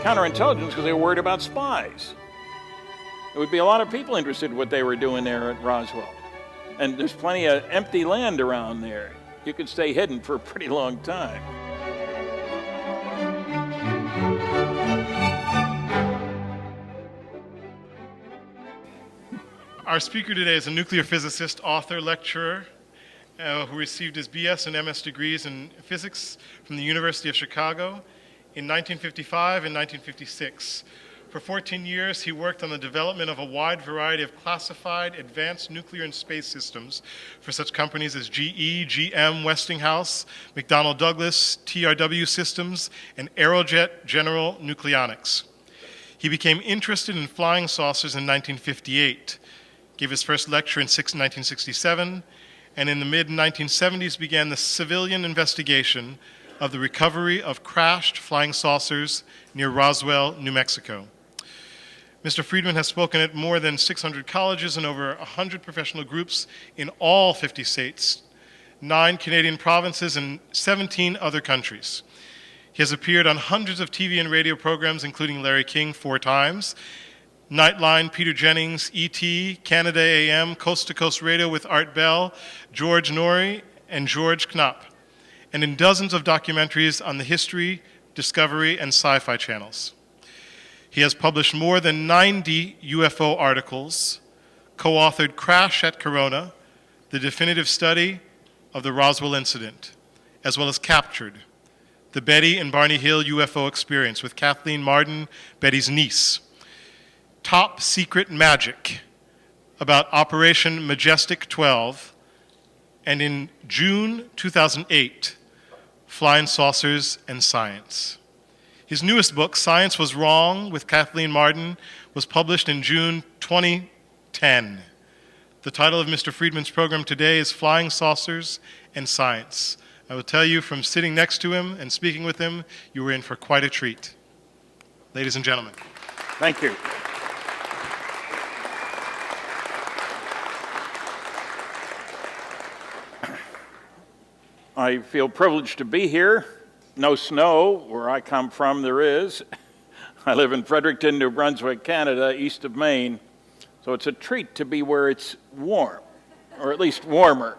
counterintelligence because they were worried about spies. There would be a lot of people interested in what they were doing there at Roswell. And there's plenty of empty land around there. You could stay hidden for a pretty long time. Our speaker today is a nuclear physicist, author, lecturer, who received his BS and MS degrees in physics from the University of Chicago in 1955 and 1956. For 14 years, he worked on the development of a wide variety of classified advanced nuclear and space systems for such companies as GE, GM, Westinghouse, McDonnell Douglas, TRW Systems, and Aerojet General Nucleonics. He became interested in flying saucers in 1958, gave his first lecture in 1967, and in the mid-1970s began the civilian investigation of the recovery of crashed flying saucers near Roswell, New Mexico. Mr. Friedman has spoken at more than 600 colleges and over 100 professional groups in all 50 states, 9 Canadian provinces, and 17 other countries. He has appeared on hundreds of TV and radio programs, including Larry King 4 times, Nightline, Peter Jennings, E.T., Canada AM, Coast to Coast Radio with Art Bell, George Norrie, and George Knapp, and in dozens of documentaries on the History, Discovery, and Sci-Fi channels. He has published more than 90 UFO articles, co-authored Crash at Corona, the definitive study of the Roswell incident, as well as Captured, the Betty and Barney Hill UFO experience with Kathleen Marden, Betty's niece, Top Secret Magic, about Operation Majestic 12, and in June 2008, Flying Saucers and Science. His newest book, Science Was Wrong with Kathleen Marden, was published in June 2010. The title of Mr. Friedman's program today is Flying Saucers and Science. I will tell you from sitting next to him and speaking with him, you were in for quite a treat. Ladies and gentlemen. Thank you. I feel privileged to be here. No snow where I come from, there is. I live in Fredericton, New Brunswick, Canada, east of Maine. So it's a treat to be where it's warm, or at least warmer.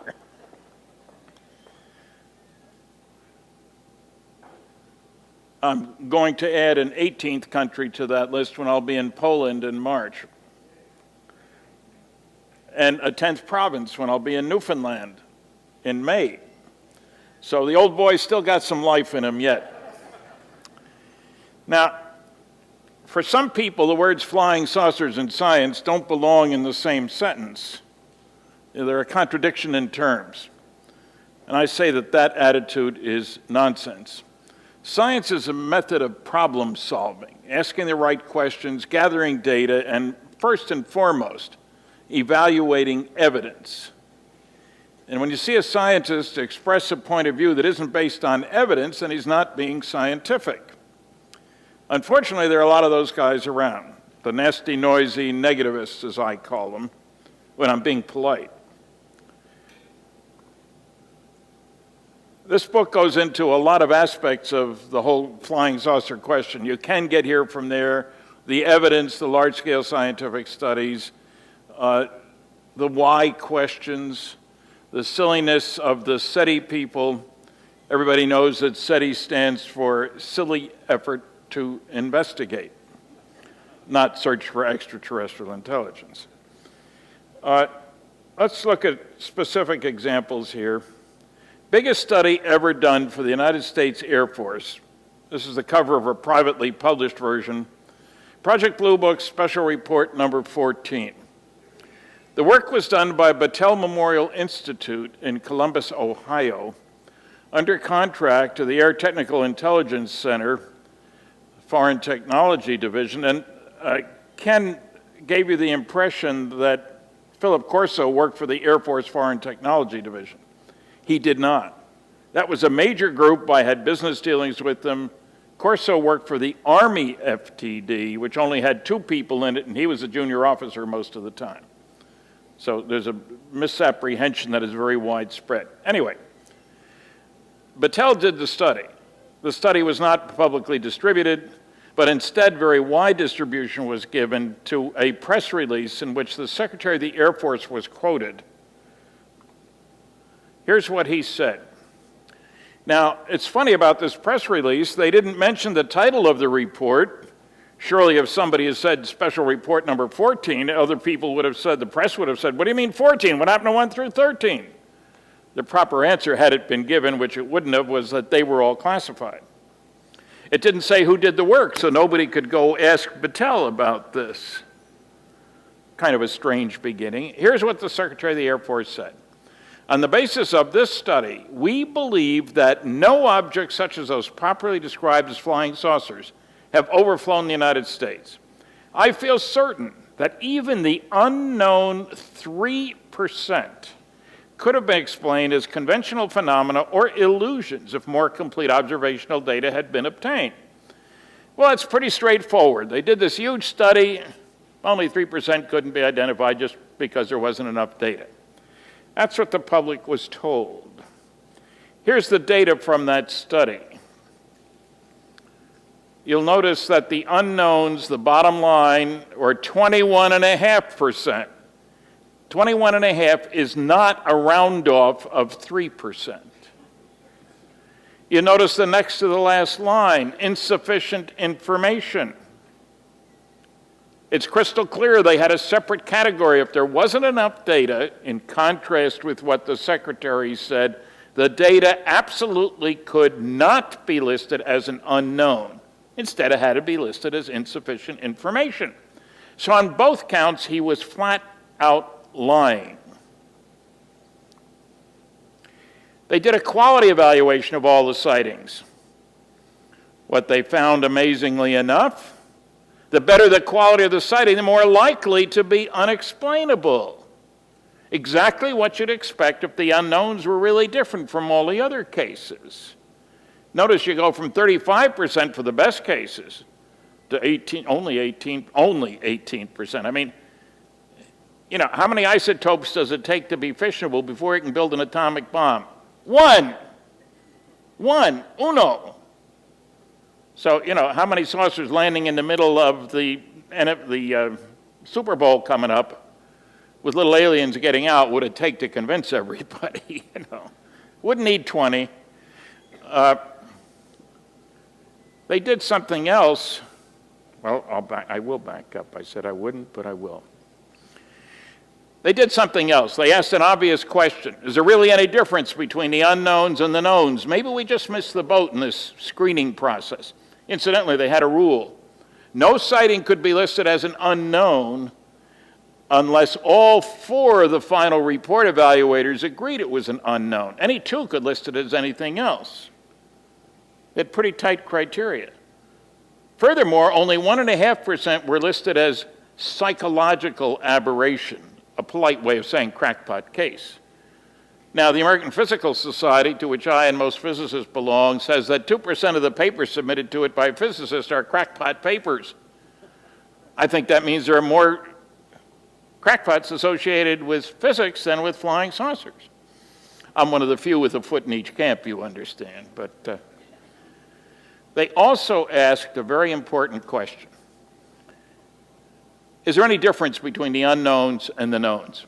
I'm going to add an 18th country to that list when I'll be in Poland in March. And a 10th province when I'll be in Newfoundland in May. So the old boy's still got some life in him yet. Now, for some people, the words flying saucers and science don't belong in the same sentence. They're a contradiction in terms. And I say that that attitude is nonsense. Science is a method of problem solving, asking the right questions, gathering data, and first and foremost, evaluating evidence. And when you see a scientist express a point of view that isn't based on evidence, then he's not being scientific. Unfortunately, there are a lot of those guys around, the nasty, noisy negativists, as I call them, when I'm being polite. This book goes into a lot of aspects of the whole flying saucer question. You can get here from there, the evidence, the large-scale scientific studies, the why questions, the silliness of the SETI people. Everybody knows that SETI stands for Silly Effort to Investigate, not Search for Extraterrestrial Intelligence. Let's look at specific examples here. Biggest study ever done for the United States Air Force. This is the cover of a privately published version. Project Blue Book Special Report number 14. The work was done by Battelle Memorial Institute in Columbus, Ohio, under contract to the Air Technical Intelligence Center, Foreign Technology Division, and Ken gave you the impression that Philip Corso worked for the Air Force Foreign Technology Division. He did not. That was a major group. I had business dealings with them. Corso worked for the Army FTD, which only had 2 people in it, and he was a junior officer most of the time. So there's a misapprehension that is very widespread. Anyway, Battelle did the study. The study was not publicly distributed. but instead very wide distribution was given to a press release in which the Secretary of the Air Force was quoted. Here's what he said. Now, it's funny about this press release, they didn't mention the title of the report. Surely if somebody had said special report number 14, other people would have said, the press would have said, what do you mean 14? What happened to 1 through 13? The proper answer, had it been given, which it wouldn't have, was that they were all classified. It didn't say who did the work, so nobody could go ask Battelle about this. Kind of a strange beginning. Here's what the Secretary of the Air Force said. On the basis of this study, we believe that no objects such as those properly described as flying saucers have overflown the United States. I feel certain that even the unknown 3% could have been explained as conventional phenomena or illusions if more complete observational data had been obtained. Well, it's pretty straightforward. They did this huge study. Only 3% couldn't be identified just because there wasn't enough data. That's what the public was told. Here's the data from that study. You'll notice that the unknowns, the bottom line, were 21.5%. 21.5 is not a round off of 3%. You notice the next to the last line, insufficient information. It's crystal clear they had a separate category. If there wasn't enough data, in contrast with what the Secretary said, the data absolutely could not be listed as an unknown. Instead, it had to be listed as insufficient information. So on both counts, he was flat out lying. They did a quality evaluation of all the sightings. What they found, amazingly enough, the better the quality of the sighting, the more likely to be unexplainable. Exactly what you'd expect if the unknowns were really different from all the other cases. Notice you go from 35% for the best cases to only 18%. I mean, you know, how many isotopes does it take to be fissionable before you can build an atomic bomb? One, uno. So, you know, how many saucers landing in the middle of the Super Bowl coming up with little aliens getting out would it take to convince everybody, you know? Wouldn't need 20. They did something else. Well, I will back up. I said I wouldn't, but I will. They did something else. They asked an obvious question. Is there really any difference between the unknowns and the knowns? Maybe we just missed the boat in this screening process. Incidentally, they had a rule. No sighting could be listed as an unknown unless all 4 of the final report evaluators agreed it was an unknown. Any 2 could list it as anything else. They had pretty tight criteria. Furthermore, only 1.5% were listed as psychological aberration, a polite way of saying crackpot case. Now, the American Physical Society, to which I and most physicists belong, says that 2% of the papers submitted to it by physicists are crackpot papers. I think that means there are more crackpots associated with physics than with flying saucers. I'm one of the few with a foot in each camp, you understand. But they also asked a very important question. Is there any difference between the unknowns and the knowns?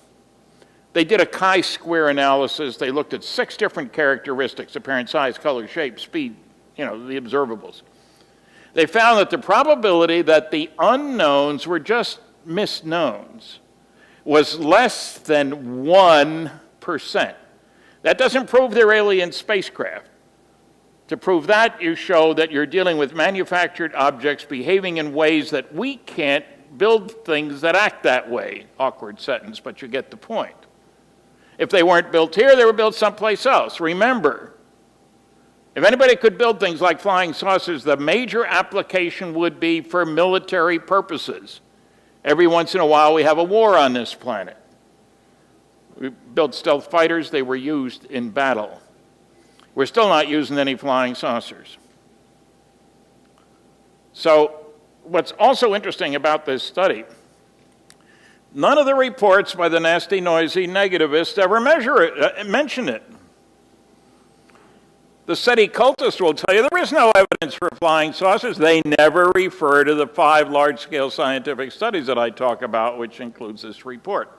They did a chi-square analysis. They looked at 6 different characteristics: apparent size, color, shape, speed, you know, the observables. They found that the probability that the unknowns were just misknowns was less than 1%. That doesn't prove they're alien spacecraft. To prove that, you show that you're dealing with manufactured objects behaving in ways that we can't build things that act that way. Awkward sentence, but you get the point. If they weren't built here, they were built someplace else. Remember, if anybody could build things like flying saucers, the major application would be for military purposes. Every once in a while, we have a war on this planet. We built stealth fighters. They were used in battle. We're still not using any flying saucers. So what's also interesting about this study, none of the reports by the nasty, noisy negativists ever mention it. The SETI cultists will tell you there is no evidence for flying saucers. They never refer to the 5 large-scale scientific studies that I talk about, which includes this report.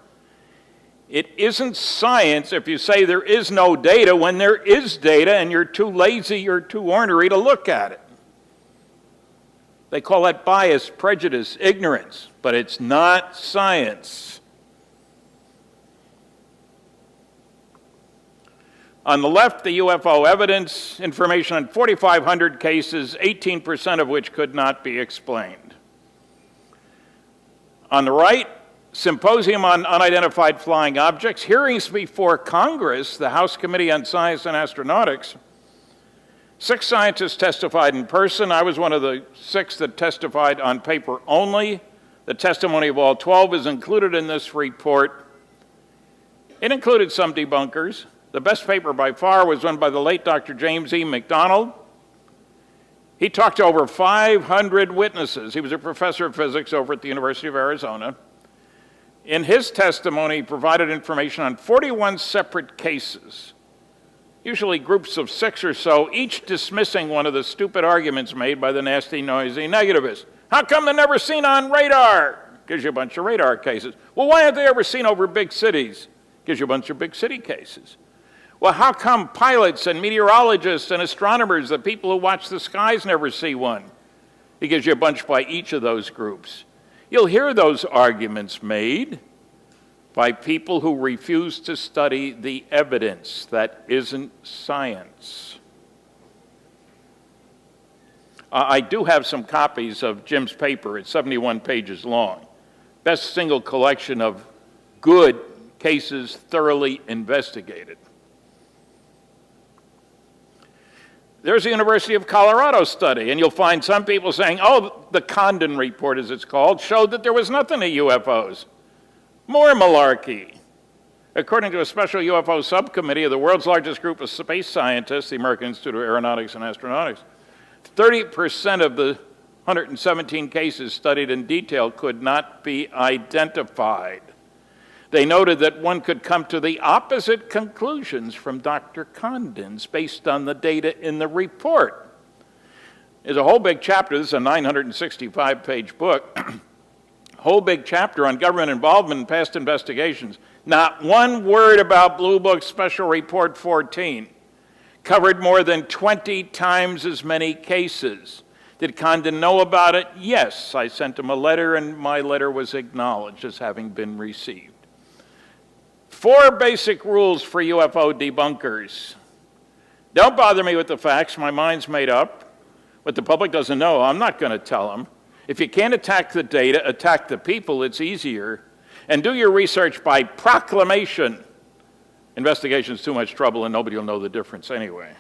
It isn't science if you say there is no data when there is data and you're too lazy or too ornery to look at it. They call that bias, prejudice, ignorance, but it's not science. On the left, the UFO evidence, information on 4,500 cases, 18% of which could not be explained. On the right, Symposium on Unidentified Flying Objects, hearings before Congress, the House Committee on Science and Astronautics. 6 scientists testified in person. I was one of the 6 that testified on paper only. The testimony of all 12 is included in this report. It included some debunkers. The best paper by far was one by the late Dr. James E. McDonald. He talked to over 500 witnesses. He was a professor of physics over at the University of Arizona. In his testimony, he provided information on 41 separate cases, usually groups of 6 or so, each dismissing one of the stupid arguments made by the nasty, noisy negativists. How come they're never seen on radar? Gives you a bunch of radar cases. Well, why aren't they ever seen over big cities? Gives you a bunch of big city cases. Well, how come pilots and meteorologists and astronomers, the people who watch the skies, never see one? He gives you a bunch by each of those groups. You'll hear those arguments made by people who refuse to study the evidence that isn't science. I do have some copies of Jim's paper. It's 71 pages long. Best single collection of good cases thoroughly investigated. There's a University of Colorado study, and you'll find some people saying, oh, the Condon report, as it's called, showed that there was nothing to UFOs. More malarkey. According to a special UFO subcommittee of the world's largest group of space scientists, the American Institute of Aeronautics and Astronautics, 30% of the 117 cases studied in detail could not be identified. They noted that one could come to the opposite conclusions from Dr. Condon's based on the data in the report. There's a whole big chapter, this is a 965-page book, whole big chapter on government involvement in past investigations. Not one word about Blue Book Special Report 14. Covered more than 20 times as many cases. Did Condon know about it? Yes. I sent him a letter, and my letter was acknowledged as having been received. 4 basic rules for UFO debunkers. Don't bother me with the facts. My mind's made up. What the public doesn't know, I'm not going to tell them. If you can't attack the data, attack the people. It's easier. And do your research by proclamation. Investigation's too much trouble, and nobody will know the difference anyway.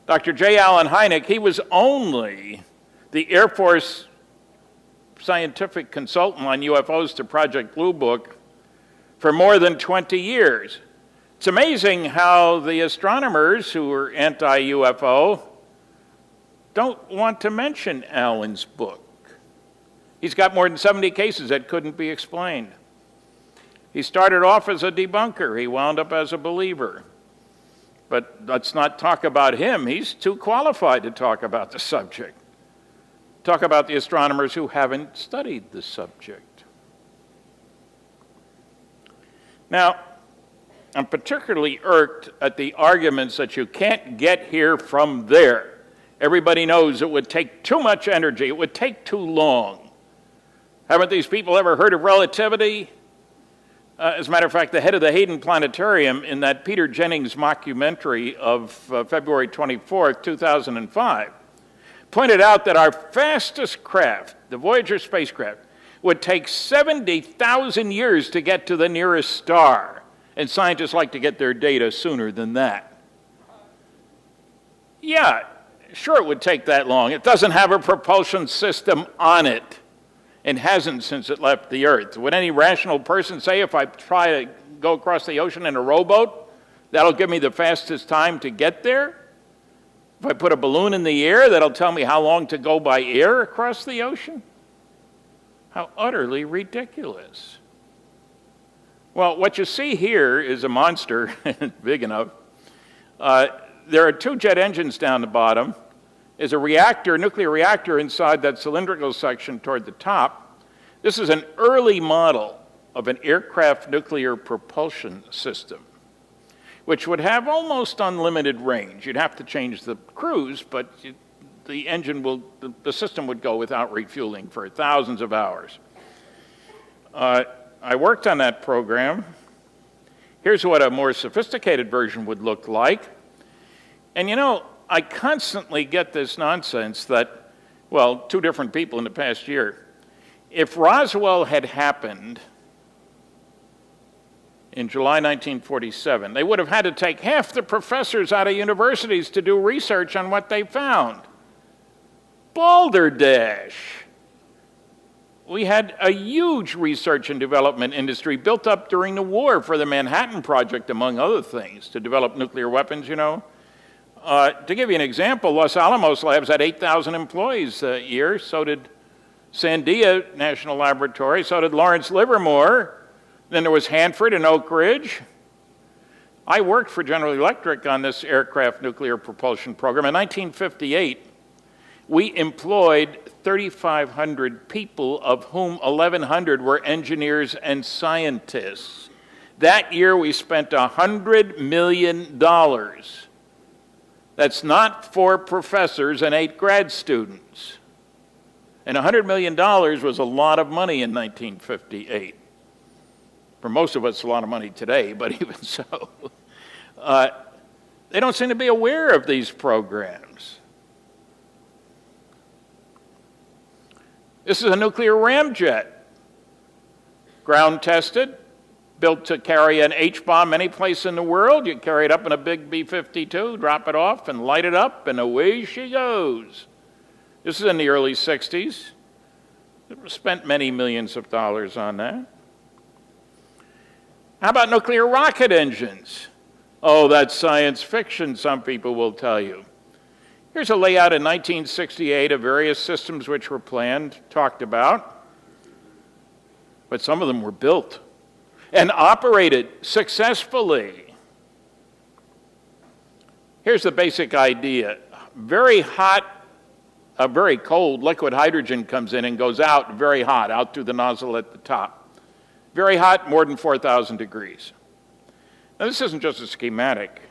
Dr. J. Allen Hynek, he was only the Air Force scientific consultant on UFOs to Project Blue Book for more than 20 years. It's amazing how the astronomers who are anti-UFO don't want to mention Allen's book. He's got more than 70 cases that couldn't be explained. He started off as a debunker. He wound up as a believer. But let's not talk about him. He's too qualified to talk about the subject. Talk about the astronomers who haven't studied the subject. Now, I'm particularly irked at the arguments that you can't get here from there. Everybody knows it would take too much energy. It would take too long. Haven't these people ever heard of relativity? As a matter of fact, the head of the Hayden Planetarium in that Peter Jennings mockumentary of February 24th, 2005, pointed out that our fastest craft, the Voyager spacecraft, would take 70,000 years to get to the nearest star, and scientists like to get their data sooner than that. Yeah, sure it would take that long. It doesn't have a propulsion system on it, and hasn't since it left the Earth. Would any rational person say if I try to go across the ocean in a rowboat, that'll give me the fastest time to get there? If I put a balloon in the air, that'll tell me how long to go by air across the ocean? How utterly ridiculous. Well, what you see here is a monster, big enough, There are two jet engines down the bottom. There's a reactor, nuclear reactor inside that cylindrical section toward the top. This is an early model of an aircraft nuclear propulsion system, which would have almost unlimited range. You'd have to change the cruise, but the system would go without refueling for thousands of hours. I worked on that program. Here's what a more sophisticated version would look like. And you know, I constantly get this nonsense that, well, two different people in the past year. If Roswell had happened in July 1947, they would have had to take half the professors out of universities to do research on what they found. Balderdash. We had a huge research and development industry built up during the war for the Manhattan Project, among other things, to develop nuclear weapons, you know. To give you an example, Los Alamos Labs had 8,000 employees a year. So did Sandia National Laboratory. So did Lawrence Livermore. Then there was Hanford and Oak Ridge. I worked for General Electric on this aircraft nuclear propulsion program. In 1958, we employed 3,500 people, of whom 1,100 were engineers and scientists. That year, we spent $100 million. That's not 4 professors and 8 grad students. And $100 million was a lot of money in 1958. For most of us, a lot of money today, but even so. They don't seem to be aware of these programs. This is a nuclear ramjet, ground tested, built to carry an H-bomb any place in the world. You carry it up in a big B-52, drop it off, and light it up, and away she goes. This is in the early 60s. We spent many millions of dollars on that. How about nuclear rocket engines? Oh, that's science fiction, some people will tell you. Here's a layout in 1968 of various systems which were planned, talked about, but some of them were built and operated successfully. Here's the basic idea. Very hot, very cold liquid hydrogen comes in and goes out very hot, out through the nozzle at the top. Very hot, more than 4,000 degrees. Now, this isn't just a schematic.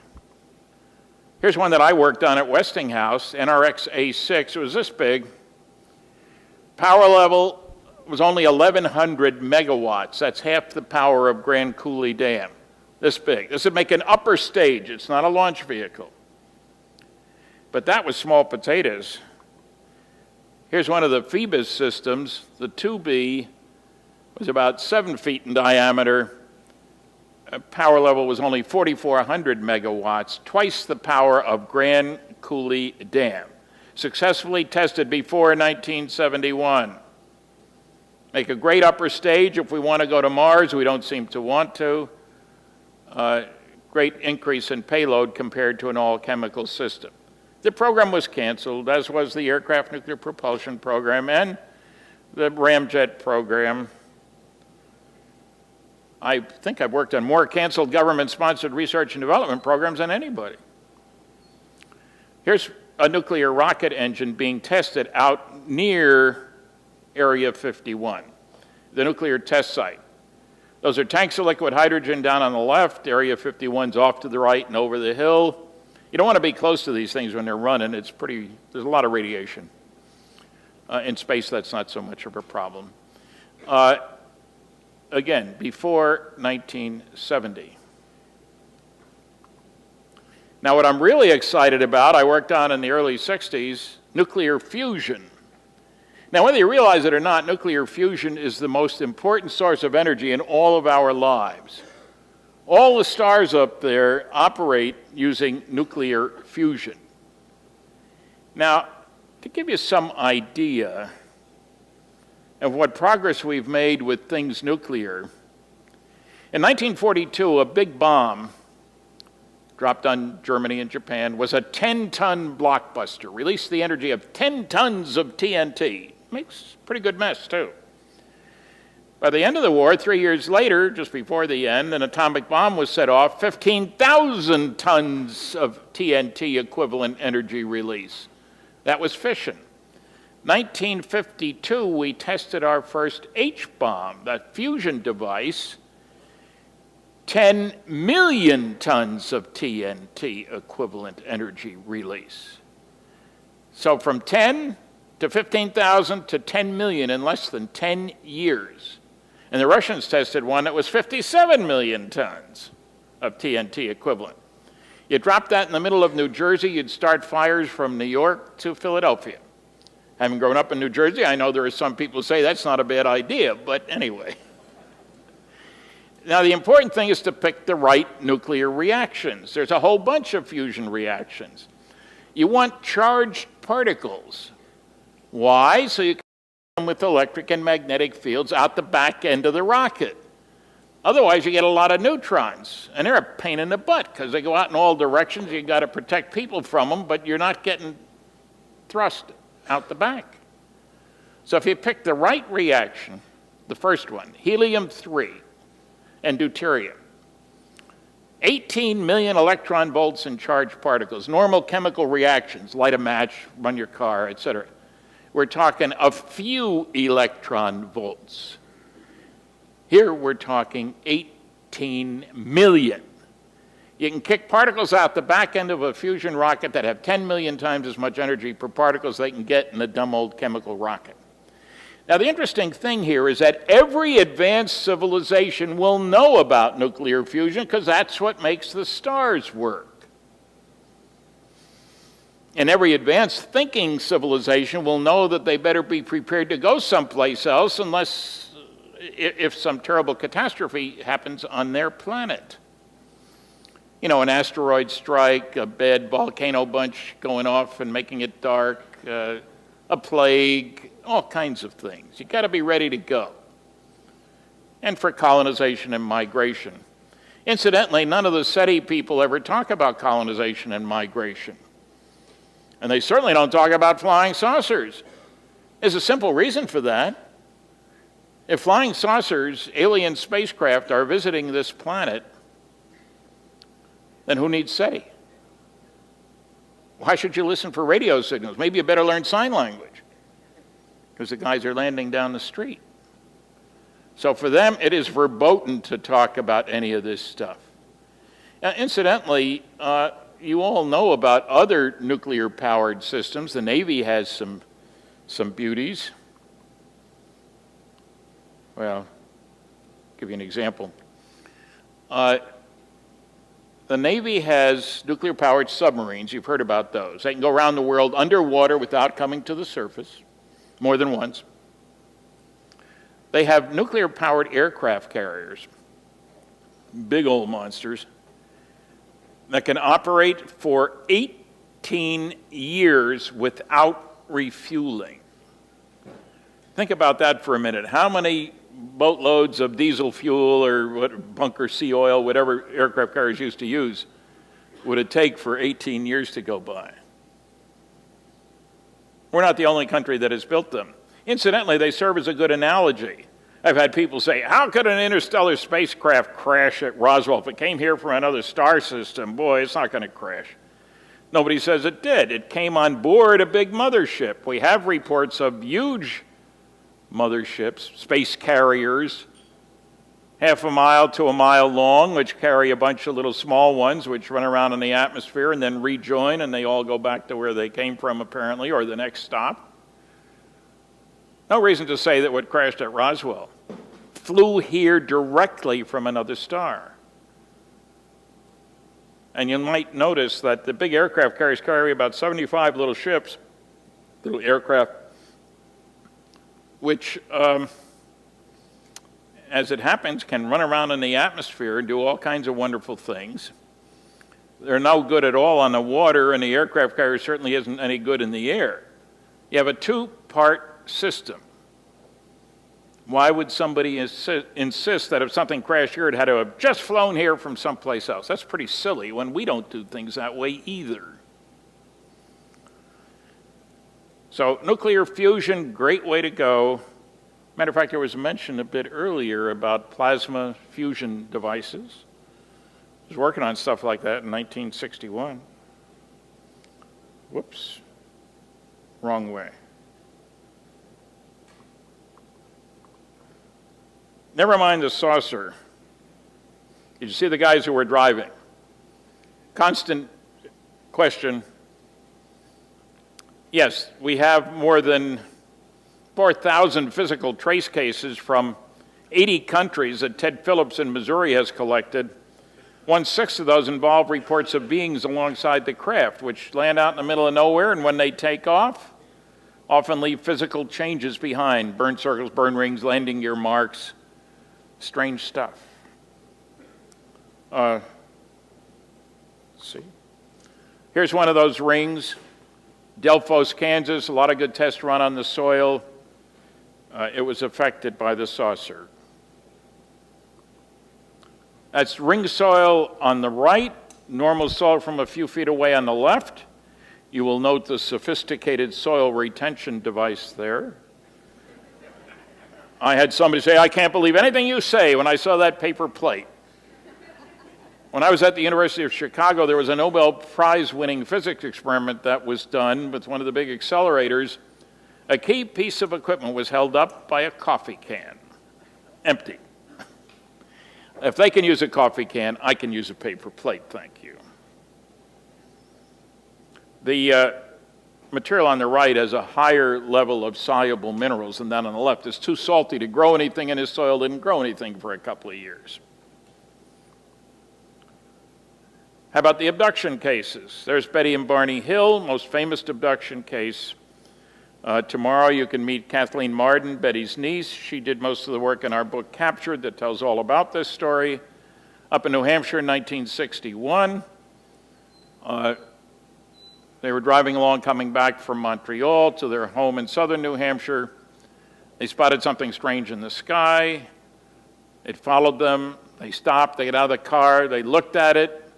Here's one that I worked on at Westinghouse, NRX A6. It was this big. Power level was only 1,100 megawatts. That's half the power of Grand Coulee Dam. This big. This would make an upper stage. It's not a launch vehicle. But that was small potatoes. Here's one of the Phoebus systems. The 2B was about 7 feet in diameter. Power level was only 4,400 megawatts, twice the power of Grand Coulee Dam. Successfully tested before 1971. Make a great upper stage if we want to go to Mars. We don't seem to want to. Great increase in payload compared to an all-chemical system. The program was canceled, as was the aircraft nuclear propulsion program and the ramjet program. I think I've worked on more canceled government-sponsored research and development programs than anybody. Here's a nuclear rocket engine being tested out near Area 51, the nuclear test site. Those are tanks of liquid hydrogen down on the left. Area 51's off to the right and over the hill. You don't want to be close to these things when they're running. There's a lot of radiation. In space, that's not so much of a problem. Again, before 1970. Now, what I'm really excited about, I worked on in the early 60s, nuclear fusion. Now, whether you realize it or not, nuclear fusion is the most important source of energy in all of our lives. All the stars up there operate using nuclear fusion. Now, to give you some idea of what progress we've made with things nuclear, in 1942, a big bomb dropped on Germany and Japan was a 10-ton blockbuster, released the energy of 10 tons of TNT. Makes a pretty good mess, too. By the end of the war, 3 years later, just before the end, an atomic bomb was set off, 15,000 tons of TNT equivalent energy release. That was fission. 1952, we tested our first H-bomb, that fusion device, 10 million tons of TNT equivalent energy release. So from 10 to 15,000 to 10 million in less than 10 years. And the Russians tested one that was 57 million tons of TNT equivalent. You drop that in the middle of New Jersey, you'd start fires from New York to Philadelphia. Having grown up in New Jersey, I know there are some people who say that's not a bad idea, but anyway. Now, the important thing is to pick the right nuclear reactions. There's a whole bunch of fusion reactions. You want charged particles. Why? So you can them with electric and magnetic fields out the back end of the rocket. Otherwise, you get a lot of neutrons, and they're a pain in the butt because they go out in all directions. You've got to protect people from them, but you're not getting thrust out the back. So if you pick the right reaction, the first one, helium-3 and deuterium, 18 million electron volts in charged particles, normal chemical reactions, light a match, run your car, etc. We're talking a few electron volts. Here we're talking 18 million. You can kick particles out the back end of a fusion rocket that have 10 million times as much energy per particle as they can get in a dumb old chemical rocket. Now, the interesting thing here is that every advanced civilization will know about nuclear fusion because that's what makes the stars work. And every advanced thinking civilization will know that they better be prepared to go someplace else unless if some terrible catastrophe happens on their planet. You know, an asteroid strike, a bad volcano bunch going off and making it dark, a plague, all kinds of things. You've got to be ready to go. And for colonization and migration. Incidentally, none of the SETI people ever talk about colonization and migration. And they certainly don't talk about flying saucers. There's a simple reason for that. If flying saucers, alien spacecraft, are visiting this planet, then who needs SETI? Why should you listen for radio signals? Maybe you better learn sign language, because the guys are landing down the street. So for them, it is verboten to talk about any of this stuff. Now, incidentally, you all know about other nuclear-powered systems. The Navy has some beauties. Well, I'll give you an example. The Navy has nuclear-powered submarines. You've heard about those. They can go around the world underwater without coming to the surface, more than once. They have nuclear-powered aircraft carriers, big old monsters, that can operate for 18 years without refueling. Think about that for a minute. How many boatloads of diesel fuel or what, bunker sea oil, whatever aircraft carriers used to use, would it take for 18 years to go by? We're not the only country that has built them. Incidentally, they serve as a good analogy. I've had people say, how could an interstellar spacecraft crash at Roswell? If it came here from another star system, boy, it's not going to crash. Nobody says it did. It came on board a big mothership. We have reports of huge motherships, space carriers, half a mile to a mile long, which carry a bunch of little small ones which run around in the atmosphere and then rejoin, and they all go back to where they came from, apparently, or the next stop. No reason to say that what crashed at Roswell flew here directly from another star. And you might notice that the big aircraft carriers carry about 75 little ships, little aircraft, which, as it happens, can run around in the atmosphere and do all kinds of wonderful things. They're no good at all on the water, and the aircraft carrier certainly isn't any good in the air. You have a two-part system. Why would somebody insist that if something crashed here, it had to have just flown here from someplace else? That's pretty silly when we don't do things that way either. So nuclear fusion, great way to go. Matter of fact, there was a mention a bit earlier about plasma fusion devices. I was working on stuff like that in 1961. Whoops, wrong way. Never mind the saucer. Did you see the guys who were driving? Constant question. Yes, we have more than 4,000 physical trace cases from 80 countries that Ted Phillips in Missouri has collected. 1/6 of those involve reports of beings alongside the craft, which land out in the middle of nowhere, and when they take off, often leave physical changes behind: burn circles, burn rings, landing gear marks, strange stuff. Let's see. Here's one of those rings, Delphos, Kansas, a lot of good tests run on the soil. It was affected by the saucer. That's ring soil on the right, normal soil from a few feet away on the left. You will note the sophisticated soil retention device there. I had somebody say, "I can't believe anything you say," when I saw that paper plate. When I was at the University of Chicago, there was a Nobel Prize-winning physics experiment that was done with one of the big accelerators. A key piece of equipment was held up by a coffee can, empty. If they can use a coffee can, I can use a paper plate, thank you. The material on the right has a higher level of soluble minerals than that on the left. It's too salty to grow anything, and his soil didn't grow anything for a couple of years. How about the abduction cases? There's Betty and Barney Hill, most famous abduction case. Tomorrow you can meet Kathleen Marden, Betty's niece. She did most of the work in our book, Captured, that tells all about this story. Up in New Hampshire in 1961, they were driving along, coming back from Montreal to their home in southern New Hampshire. They spotted something strange in the sky. It followed them. They stopped. They got out of the car. They looked at it.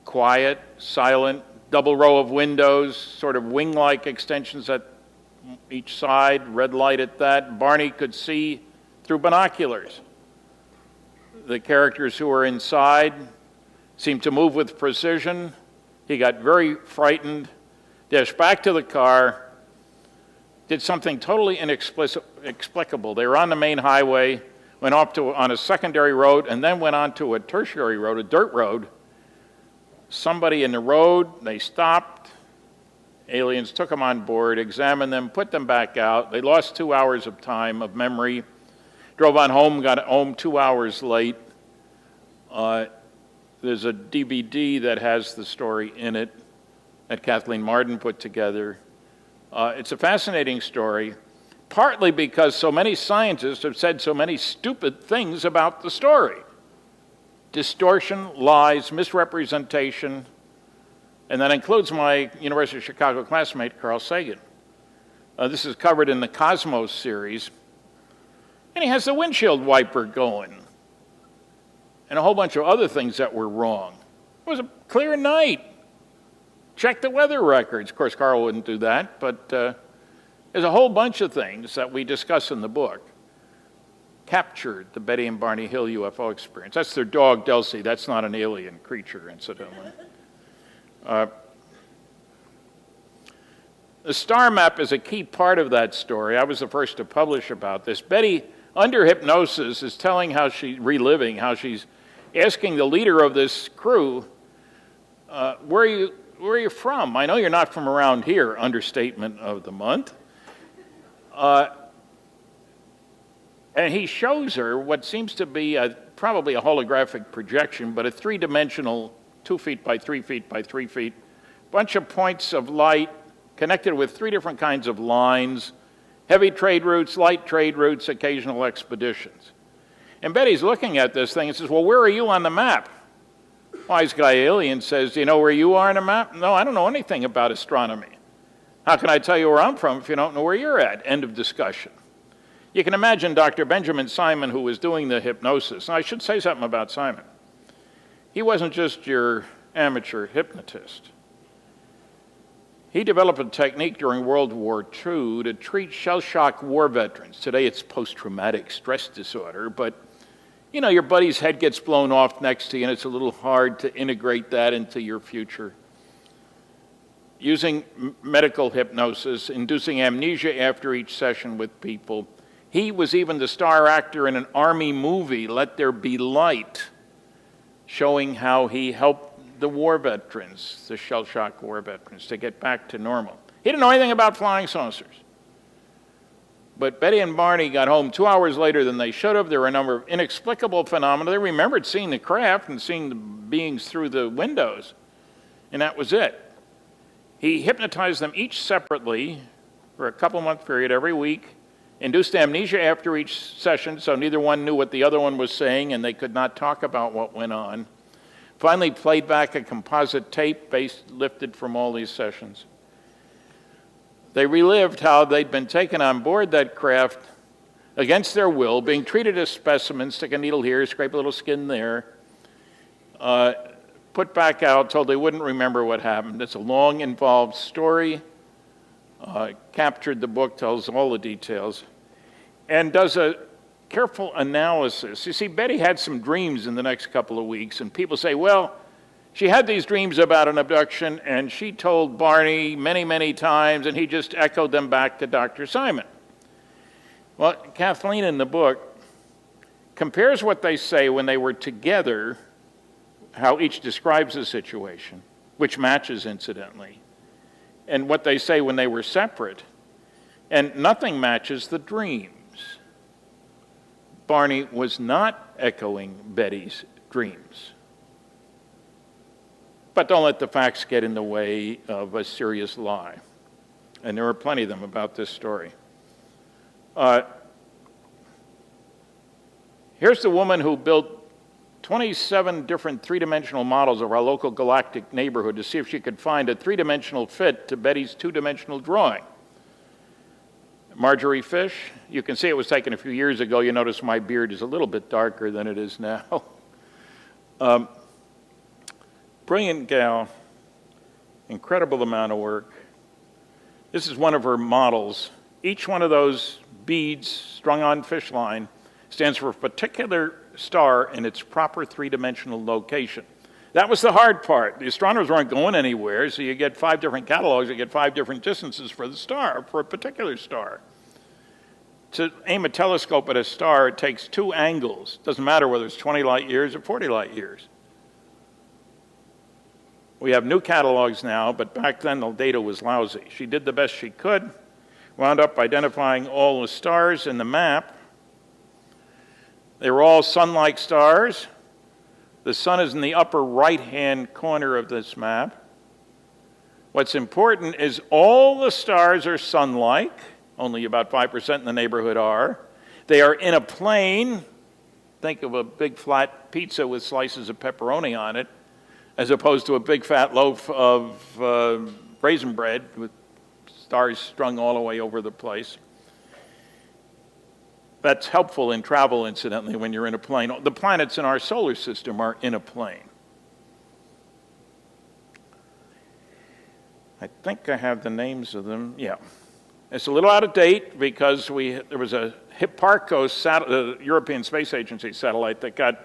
Quiet, silent, double row of windows, sort of wing-like extensions at each side, red light at that. Barney could see through binoculars. The characters who were inside seemed to move with precision. He got very frightened, dashed back to the car, did something totally inexplicable. They were on the main highway, went off on a secondary road, and then went on to a tertiary road, a dirt road. Somebody in the road, they stopped. Aliens took them on board, examined them, put them back out. They lost 2 hours of time, of memory. Drove on home, got home 2 hours late. There's a DVD that has the story in it that Kathleen Marden put together. It's a fascinating story, partly because so many scientists have said so many stupid things about the story. Distortion, lies, misrepresentation, and that includes my University of Chicago classmate, Carl Sagan. This is covered in the Cosmos series, and he has the windshield wiper going, and a whole bunch of other things that were wrong. It was a clear night. Check the weather records. Of course, Carl wouldn't do that, but there's a whole bunch of things that we discuss in the book. Captured, the Betty and Barney Hill UFO experience. That's their dog, Delsey. That's not an alien creature, incidentally. The star map is a key part of that story. I was the first to publish about this. Betty, under hypnosis, is telling reliving how she's asking the leader of this crew, where are you from? I know you're not from around here, understatement of the month. And he shows her what seems to be probably a holographic projection, but a three-dimensional 2 feet by 3 feet by 3 feet, bunch of points of light connected with three different kinds of lines, heavy trade routes, light trade routes, occasional expeditions. And Betty's looking at this thing and says, "Well, where are you on the map?" Wise guy alien says, "Do you know where you are on the map?" "No, I don't know anything about astronomy." "How can I tell you where I'm from if you don't know where you're at?" End of discussion. You can imagine Dr. Benjamin Simon, who was doing the hypnosis. And I should say something about Simon. He wasn't just your amateur hypnotist. He developed a technique during World War II to treat shell-shock war veterans. Today it's post-traumatic stress disorder, but you know, your buddy's head gets blown off next to you and it's a little hard to integrate that into your future. Using medical hypnosis, inducing amnesia after each session with people. He was even the star actor in an Army movie, Let There Be Light, showing how he helped the war veterans, the shell-shock war veterans, to get back to normal. He didn't know anything about flying saucers. But Betty and Barney got home 2 hours later than they should have. There were a number of inexplicable phenomena. They remembered seeing the craft and seeing the beings through the windows, and that was it. He hypnotized them each separately for a couple-month period every week, induced amnesia after each session, so neither one knew what the other one was saying, and they could not talk about what went on. Finally played back a composite tape lifted from all these sessions. They relived how they'd been taken on board that craft against their will, being treated as specimens, stick a needle here, scrape a little skin there, put back out, told they wouldn't remember what happened. It's a long, involved story. Captured the book, tells all the details, and does a careful analysis. You see, Betty had some dreams in the next couple of weeks, and people say, well, she had these dreams about an abduction, and she told Barney many, many times, and he just echoed them back to Dr. Simon. Well, Kathleen in the book compares what they say when they were together, how each describes the situation, which matches, incidentally, and what they say when they were separate, and nothing matches the dreams. Barney was not echoing Betty's dreams. But don't let the facts get in the way of a serious lie. And there are plenty of them about this story. Here's the woman who built 27 different three-dimensional models of our local galactic neighborhood to see if she could find a three-dimensional fit to Betty's two-dimensional drawing. Marjorie Fish, you can see it was taken a few years ago. You notice my beard is a little bit darker than it is now. Brilliant gal, incredible amount of work. This is one of her models. Each one of those beads strung on fish line stands for a particular star in its proper three-dimensional location. That was the hard part. The astronomers weren't going anywhere, so you get 5 different catalogs, you get 5 different distances for the star, for a particular star. To aim a telescope at a star, it takes 2 angles. Doesn't matter whether it's 20 light years or 40 light years. We have new catalogs now, but back then the data was lousy. She did the best she could, wound up identifying all the stars in the map. They were all sun-like stars. The sun is in the upper right-hand corner of this map. What's important is all the stars are sun-like. Only about 5% in the neighborhood are. They are in a plane. Think of a big flat pizza with slices of pepperoni on it, as opposed to a big fat loaf of raisin bread with stars strung all the way over the place. That's helpful in travel, incidentally, when you're in a plane. The planets in our solar system are in a plane. I think I have the names of them. Yeah. It's a little out of date because there was a Hipparcos European Space Agency satellite that got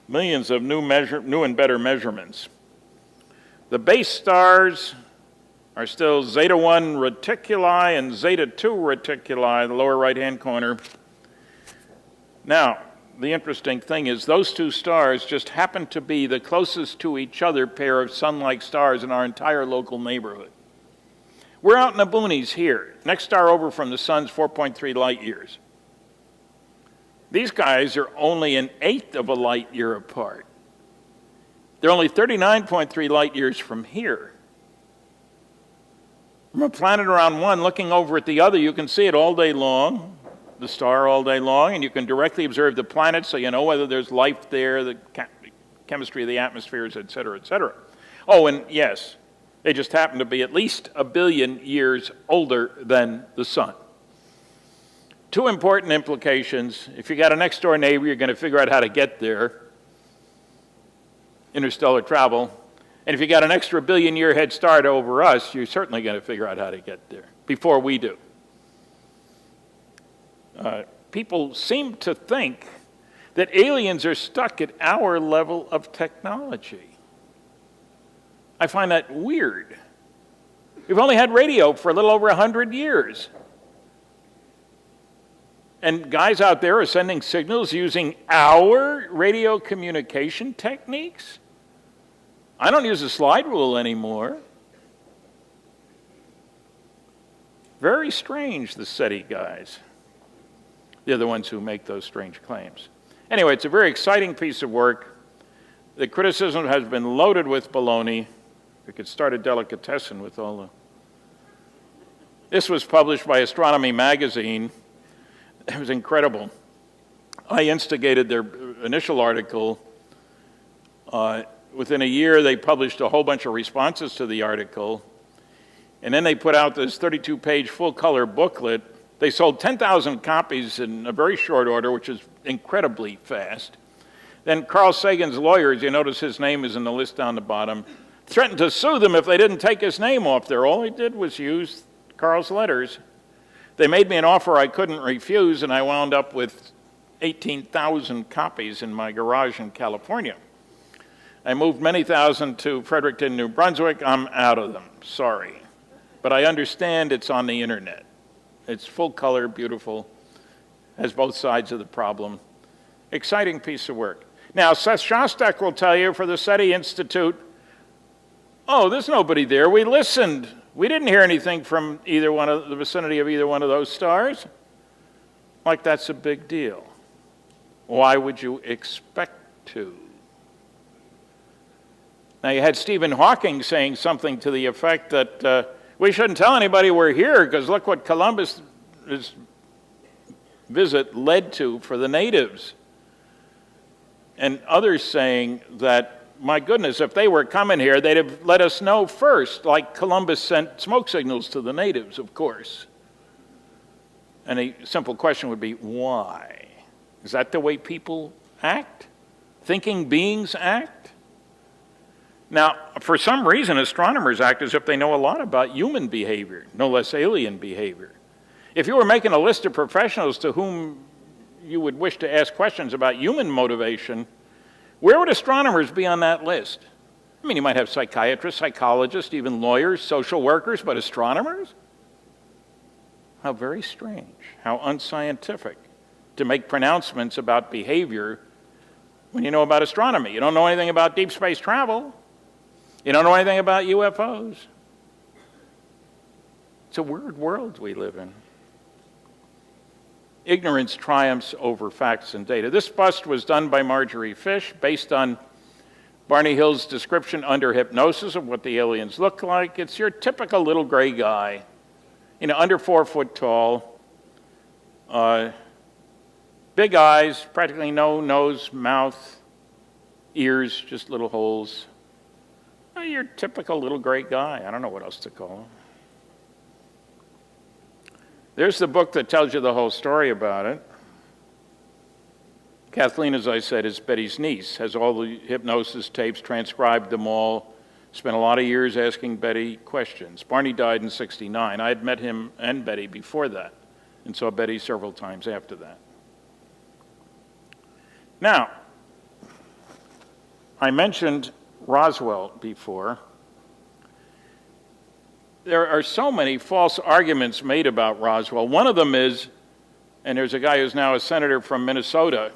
millions of new and better measurements. The base stars are still Zeta 1 Reticuli and Zeta 2 Reticuli, the lower right-hand corner. Now, the interesting thing is those 2 stars just happen to be the closest to each other pair of sun-like stars in our entire local neighborhood. We're out in the boonies here. Next star over from the sun's 4.3 light years. These guys are only an eighth of a light year apart. They're only 39.3 light years from here. From a planet around one, looking over at the other, you can see it all day long, the star all day long, and you can directly observe the planet so you know whether there's life there, the chemistry of the atmospheres, et cetera, et cetera. Oh, and yes, they just happen to be at least 1 billion years older than the sun. 2 important implications. If you got a next-door neighbor, you're going to figure out how to get there. Interstellar travel. And if you got an extra billion-year head start over us, you're certainly going to figure out how to get there before we do. People seem to think that aliens are stuck at our level of technology. I find that weird. We've only had radio for a little over 100 years. And guys out there are sending signals using our radio communication techniques? I don't use the slide rule anymore. Very strange, the SETI guys. They're the ones who make those strange claims. Anyway, it's a very exciting piece of work. The criticism has been loaded with baloney. We could start a delicatessen with all the... This was published by Astronomy Magazine. It was incredible. I instigated their initial article. Within a year, they published a whole bunch of responses to the article. And then they put out this 32-page full-color booklet. They sold 10,000 copies in a very short order, which is incredibly fast. Then Carl Sagan's lawyers, you notice his name is in the list down the bottom, threatened to sue them if they didn't take his name off there. All he did was use Carl's letters. They made me an offer I couldn't refuse, and I wound up with 18,000 copies in my garage in California. I moved many thousand to Fredericton, New Brunswick. I'm out of them, sorry. But I understand it's on the internet. It's full color, beautiful, has both sides of the problem. Exciting piece of work. Now, Seth Shostak will tell you for the SETI Institute, oh, there's nobody there. We listened. We didn't hear anything from either one of the vicinity of either one of those stars. Like that's a big deal. Why would you expect to? Now, you had Stephen Hawking saying something to the effect that we shouldn't tell anybody we're here because look what Columbus' visit led to for the natives. And others saying that, my goodness, if they were coming here, they'd have let us know first, like Columbus sent smoke signals to the natives, of course. And a simple question would be, why? Is that the way people act? Thinking beings act? Now, for some reason, astronomers act as if they know a lot about human behavior, no less alien behavior. If you were making a list of professionals to whom you would wish to ask questions about human motivation, where would astronomers be on that list? I mean, you might have psychiatrists, psychologists, even lawyers, social workers, but astronomers? How very strange, how unscientific to make pronouncements about behavior when you know about astronomy. You don't know anything about deep space travel. You don't know anything about UFOs. It's a weird world we live in. Ignorance triumphs over facts and data. This bust was done by Marjorie Fish based on Barney Hill's description under hypnosis of what the aliens look like. It's your typical little gray guy, you know, under 4 foot tall, big eyes, practically no nose, mouth, ears, just little holes. Your typical little gray guy. I don't know what else to call him. There's the book that tells you the whole story about it. Kathleen, as I said, is Betty's niece, has all the hypnosis tapes, transcribed them all, spent a lot of years asking Betty questions. Barney died in '69. I had met him and Betty before that and saw Betty several times after that. Now, I mentioned Roswell before. There are so many false arguments made about Roswell. One of them is, and there's a guy who's now a senator from Minnesota,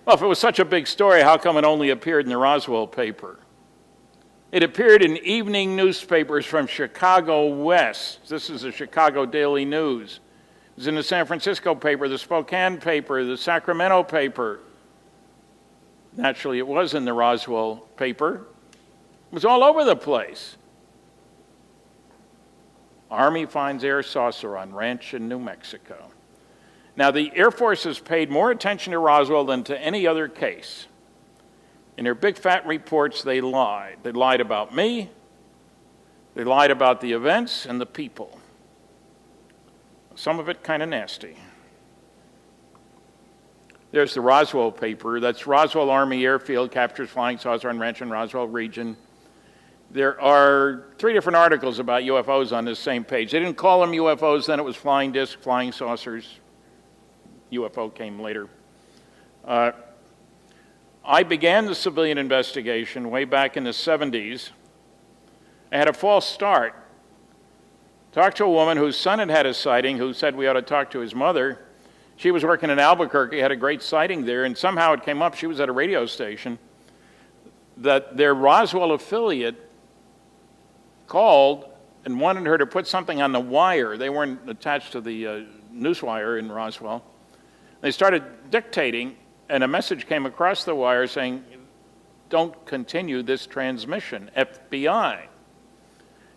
well, if it was such a big story, how come it only appeared in the Roswell paper? It appeared in evening newspapers from Chicago West. This is the Chicago Daily News. It was in the San Francisco paper, the Spokane paper, the Sacramento paper. Naturally, it was in the Roswell paper. It was all over the place. Army finds air saucer on ranch in New Mexico. Now, the Air Force has paid more attention to Roswell than to any other case. In their big fat reports, they lied. They lied about me. They lied about the events and the people. Some of it kind of nasty. There's the Roswell paper. That's Roswell Army Airfield captures flying saucer on ranch in Roswell region. There are 3 different articles about UFOs on this same page. They didn't call them UFOs then, it was flying discs, flying saucers. UFO came later. I began the civilian investigation way back in the 70s. I had a false start. Talked to a woman whose son had had a sighting, who said we ought to talk to his mother. She was working in Albuquerque, had a great sighting there, and somehow it came up, she was at a radio station, that their Roswell affiliate called and wanted her to put something on the wire. They weren't attached to the news wire in Roswell. They started dictating, and a message came across the wire saying, "Don't continue this transmission, FBI."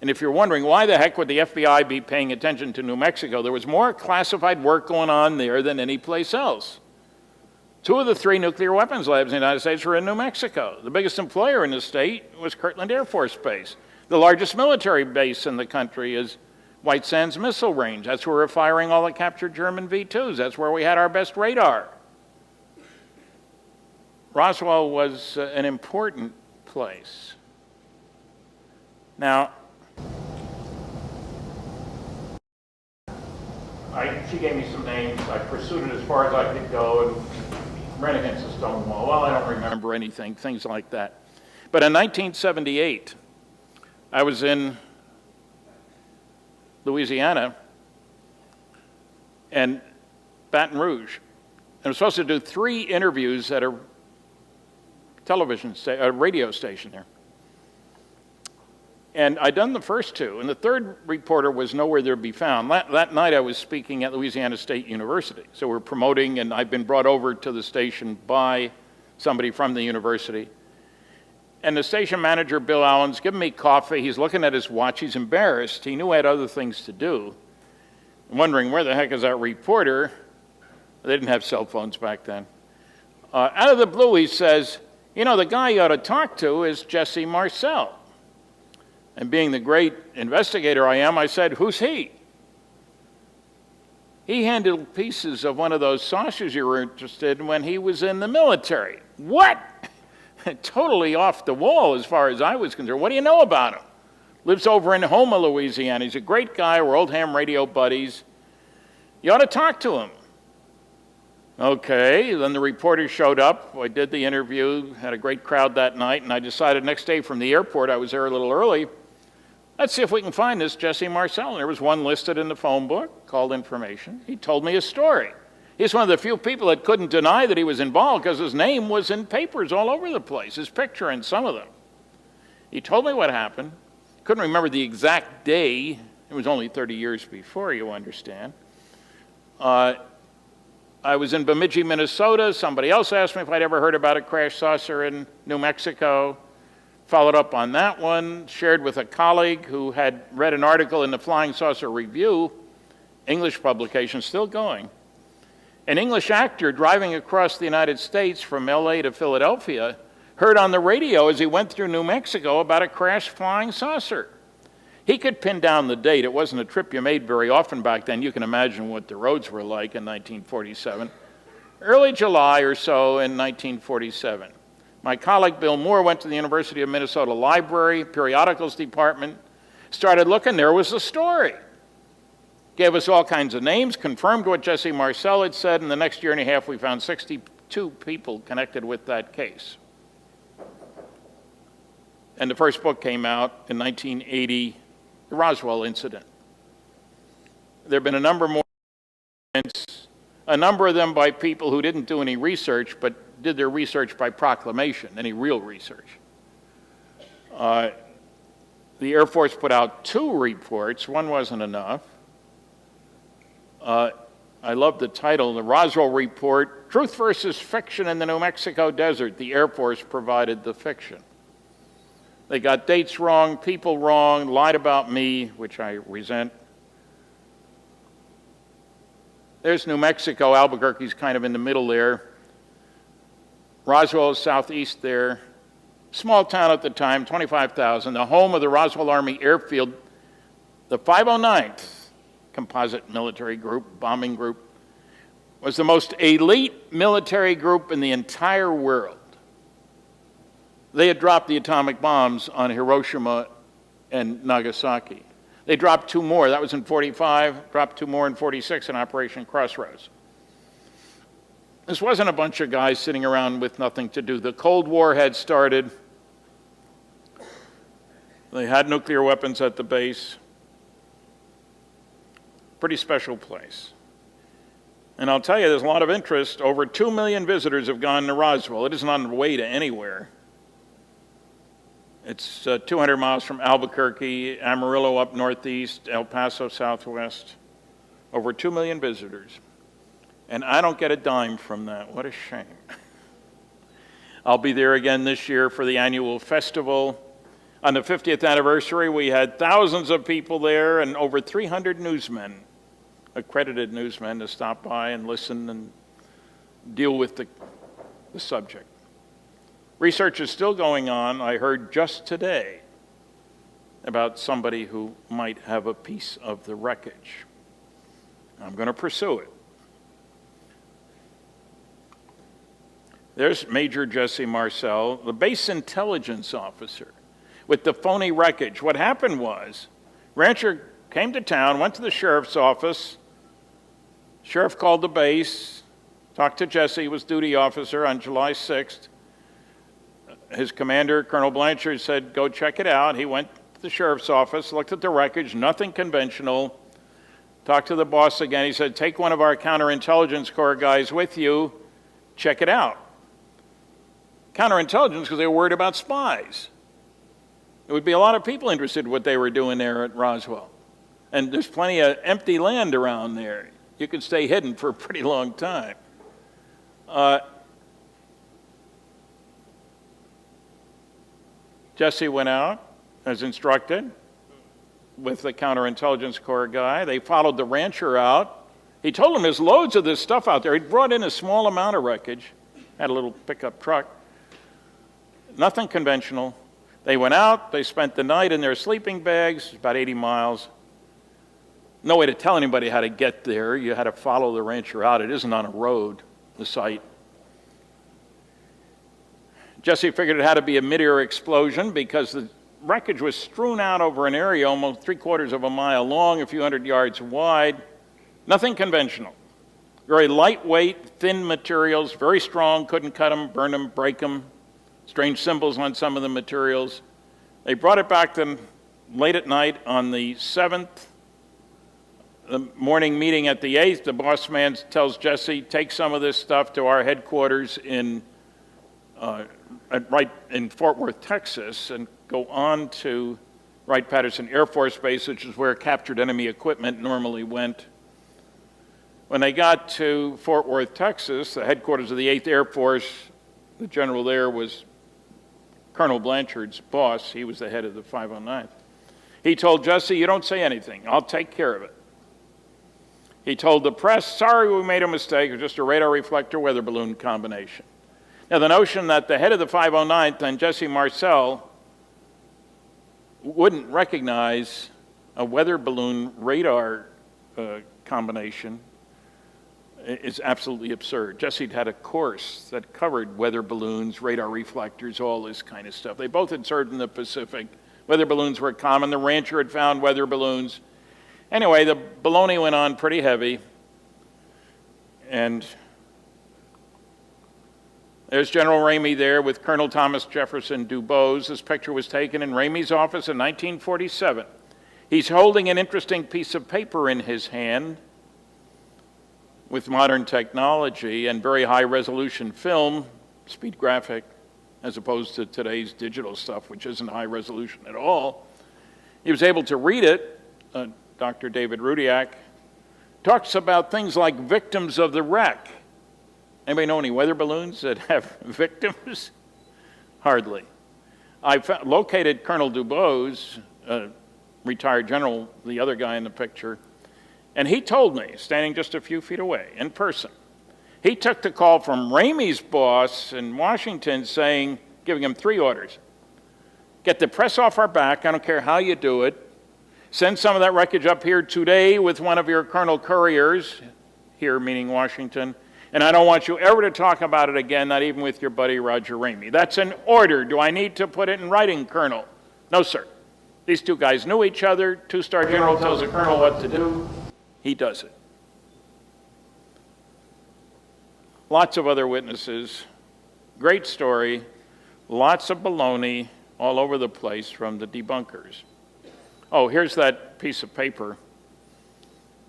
And if you're wondering why the heck would the FBI be paying attention to New Mexico, there was more classified work going on there than any place else. 2 of the 3 nuclear weapons labs in the United States were in New Mexico. The biggest employer in the state was Kirtland Air Force Base. The largest military base in the country is White Sands Missile Range. That's where we're firing all the captured German V-2s. That's where we had our best radar. Roswell was an important place. Now, she gave me some names. I pursued it as far as I could go and ran against a stone wall. Well, I don't remember anything, things like that. But in 1978, I was in Louisiana and Baton Rouge. I was supposed to do 3 interviews at a radio station there. And I'd done the first 2, and the 3rd reporter was nowhere there to be found. That night I was speaking at Louisiana State University. So we're promoting, and I've been brought over to the station by somebody from the university. And the station manager, Bill Allen's giving me coffee. He's looking at his watch. He's embarrassed. He knew I had other things to do. I'm wondering, where the heck is that reporter? They didn't have cell phones back then. Out of the blue, he says, "You know, the guy you ought to talk to is Jesse Marcel." And being the great investigator I am, I said, "Who's he?" "He handled pieces of one of those saucers you were interested in when he was in the military." What? Totally off the wall as far as I was concerned. What do you know about him? Lives over in Houma, Louisiana. He's a great guy. We're old ham radio buddies. You ought to talk to him. Okay, then the reporter showed up. I did the interview, had a great crowd that night, and I decided next day from the airport, I was there a little early, let's see if we can find this Jesse Marcel. And there was one listed in the phone book called information. He told me his story. He's one of the few people that couldn't deny that he was involved because his name was in papers all over the place, his picture in some of them. He told me what happened. Couldn't remember the exact day. It was only 30 years before, you understand. I was in Bemidji, Minnesota. Somebody else asked me if I'd ever heard about a crash saucer in New Mexico. Followed up on that one, shared with a colleague who had read an article in the Flying Saucer Review, English publication, still going. An English actor driving across the United States from LA to Philadelphia heard on the radio as he went through New Mexico about a crashed flying saucer. He could pin down the date. It wasn't a trip you made very often back then. You can imagine what the roads were like in 1947. Early July or so in 1947. My colleague Bill Moore went to the University of Minnesota Library, periodicals department, started looking, there was the story. Gave us all kinds of names, confirmed what Jesse Marcel had said, and the next year and a half we found 62 people connected with that case. And the first book came out in 1980, the Roswell incident. There have been a number more, a number of them by people who didn't do any research, but did their research by proclamation, any real research. The Air Force put out 2 reports, one wasn't enough. I love the title, the Roswell Report, Truth versus Fiction in the New Mexico Desert. The Air Force provided the fiction. They got dates wrong, people wrong, lied about me, which I resent. There's New Mexico. Albuquerque's kind of in the middle there. Roswell is southeast there. Small town at the time, 25,000. The home of the Roswell Army Airfield, the 509th Composite Military Group, bombing group, was the most elite military group in the entire world. They had dropped the atomic bombs on Hiroshima and Nagasaki. They dropped 2 more. That was in 45, dropped 2 more in 46 in Operation Crossroads. This wasn't a bunch of guys sitting around with nothing to do. The Cold War had started. They had nuclear weapons at the base. Pretty special place. And I'll tell you, there's a lot of interest. Over 2 million visitors have gone to Roswell. It isn't on the way to anywhere. It's 200 miles from Albuquerque, Amarillo up northeast, El Paso southwest. Over 2 million visitors. And I don't get a dime from that. What a shame. I'll be there again this year for the annual festival. On the 50th anniversary, we had thousands of people there and over 300 newsmen, accredited newsmen, to stop by and listen and deal with the subject. Research is still going on. I heard just today about somebody who might have a piece of the wreckage. I'm going to pursue it. There's Major Jesse Marcel, the base intelligence officer, with the phony wreckage. What happened was, rancher came to town, went to the sheriff's office. Sheriff called the base, talked to Jesse, he was duty officer on July 6th. His commander, Colonel Blanchard, said, go check it out. He went to the sheriff's office, looked at the wreckage, nothing conventional. Talked to the boss again. He said, take one of our counterintelligence corps guys with you, check it out. Counterintelligence because they were worried about spies. There would be a lot of people interested in what they were doing there at Roswell. And there's plenty of empty land around there. You could stay hidden for a pretty long time. Jesse went out as instructed with the counterintelligence corps guy. They followed the rancher out. He told him there's loads of this stuff out there. He brought in a small amount of wreckage, had a little pickup truck. Nothing conventional. They went out, they spent the night in their sleeping bags, about 80 miles. No way to tell anybody how to get there. You had to follow the rancher out. It isn't on a road, the site. Jesse figured it had to be a mid-air explosion because the wreckage was strewn out over an area almost 3/4 of a mile long, a few hundred yards wide. Nothing conventional. Very lightweight, thin materials, very strong, couldn't cut them, burn them, break them. Strange symbols on some of the materials. They brought it back to them late at night on the 7th. The morning meeting at the 8th, the boss man tells Jesse, take some of this stuff to our headquarters right in Fort Worth, Texas, and go on to Wright-Patterson Air Force Base, which is where captured enemy equipment normally went. When they got to Fort Worth, Texas, the headquarters of the 8th Air Force, the general there was Colonel Blanchard's boss. He was the head of the 509th. He told Jesse, you don't say anything. I'll take care of it. He told the press, sorry, we made a mistake. It was just a radar reflector weather balloon combination. Now, the notion that the head of the 509th and Jesse Marcel wouldn't recognize a weather balloon radar combination is absolutely absurd. Jesse had a course that covered weather balloons, radar reflectors, all this kind of stuff. They both had served in the Pacific. Weather balloons were common. The rancher had found weather balloons. Anyway, the baloney went on pretty heavy. And there's General Ramey there with Colonel Thomas Jefferson Dubose. This picture was taken in Ramey's office in 1947. He's holding an interesting piece of paper in his hand with modern technology and very high resolution film, speed graphic, as opposed to today's digital stuff, which isn't high resolution at all. He was able to read it. Dr. David Rudiak talks about things like victims of the wreck. Anybody know any weather balloons that have victims? Hardly. I located Colonel Dubose, retired general, the other guy in the picture, and he told me, standing just a few feet away, in person, he took the call from Ramey's boss in Washington saying, giving him 3 orders. Get the press off our back, I don't care how you do it. Send some of that wreckage up here today with one of your Colonel Couriers, here meaning Washington, And I don't want you ever to talk about it again, not even with your buddy Roger Ramey. That's an order. Do I need to put it in writing, Colonel? No, sir. These two guys knew each other. Two-star general tells a colonel what to do. He does it. Lots of other witnesses. Great story. Lots of baloney all over the place from the debunkers. Oh, here's that piece of paper.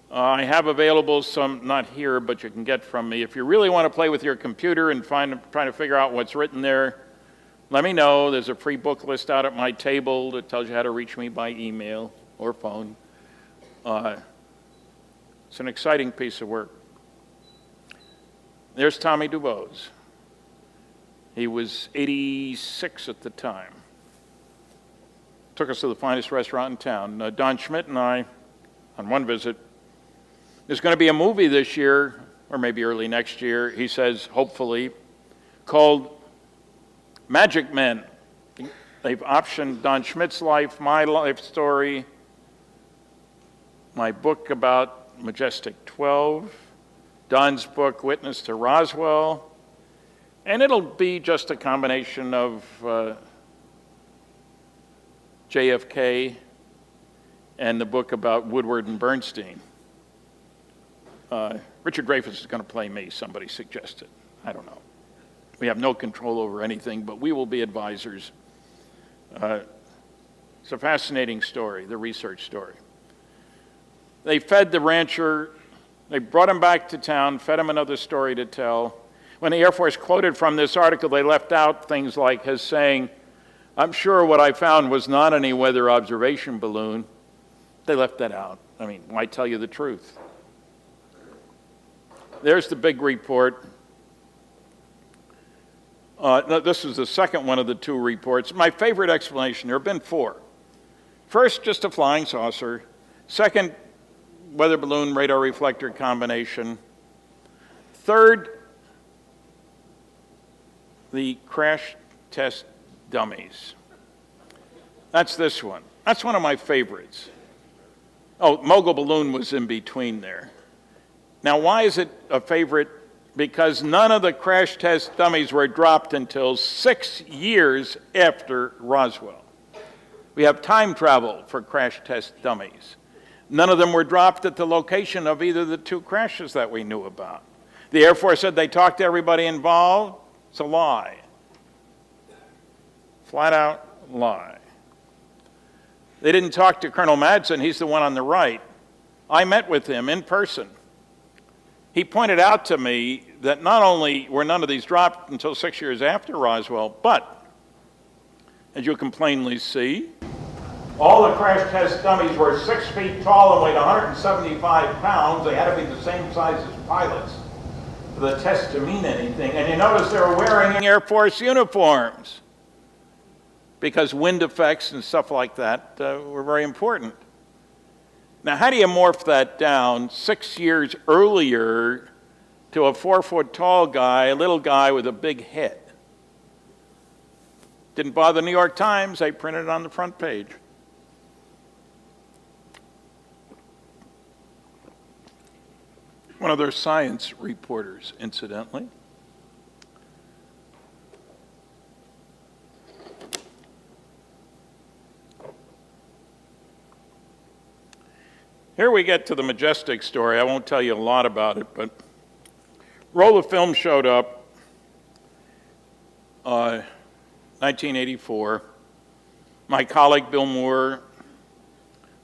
I have available some, not here, but you can get from me. If you really want to play with your computer and trying to figure out what's written there, let me know. There's a free book list out at my table that tells you how to reach me by email or phone. It's an exciting piece of work. There's Tommy DuBose. He was 86 at the time. Took us to the finest restaurant in town. Don Schmidt and I, on one visit, there's going to be a movie this year, or maybe early next year, he says, hopefully, called Magic Men. They've optioned Don Schmidt's life, my life story, my book about Majestic 12, Don's book, Witness to Roswell, and it'll be just a combination of JFK and the book about Woodward and Bernstein. Richard Dreyfuss is going to play me, somebody suggested. I don't know. We have no control over anything, but we will be advisors. It's a fascinating story, the research story. They fed the rancher, they brought him back to town, fed him another story to tell. When the Air Force quoted from this article, they left out things like his saying, "I'm sure what I found was not any weather observation balloon." They left that out. I mean, why tell you the truth? There's the big report. This is the second one of the two reports. My favorite explanation, there have been four. First, just a flying saucer. Second, weather balloon radar reflector combination. Third, the crash test dummies. That's this one. That's one of my favorites. Oh, mogul balloon was in between there. Now, why is it a favorite? Because none of the crash test dummies were dropped until 6 years after Roswell. We have time travel for crash test dummies. None of them were dropped at the location of either of the two crashes that we knew about. The Air Force said they talked to everybody involved. It's a lie. Flat out lie. They didn't talk to Colonel Madsen. He's the one on the right. I met with him in person. He pointed out to me that not only were none of these dropped until 6 years after Roswell, but, as you can plainly see, all the crash test dummies were 6 feet tall and weighed 175 pounds. They had to be the same size as pilots for the test to mean anything. And you notice they were wearing Air Force uniforms because wind effects and stuff like that were very important. Now, how do you morph that down 6 years earlier to a 4-foot-tall guy, a little guy with a big head? Didn't bother the New York Times. They printed it on the front page. One of their science reporters, incidentally. Here we get to the Majestic story. I won't tell you a lot about it, but roll of film showed up, 1984. My colleague Bill Moore,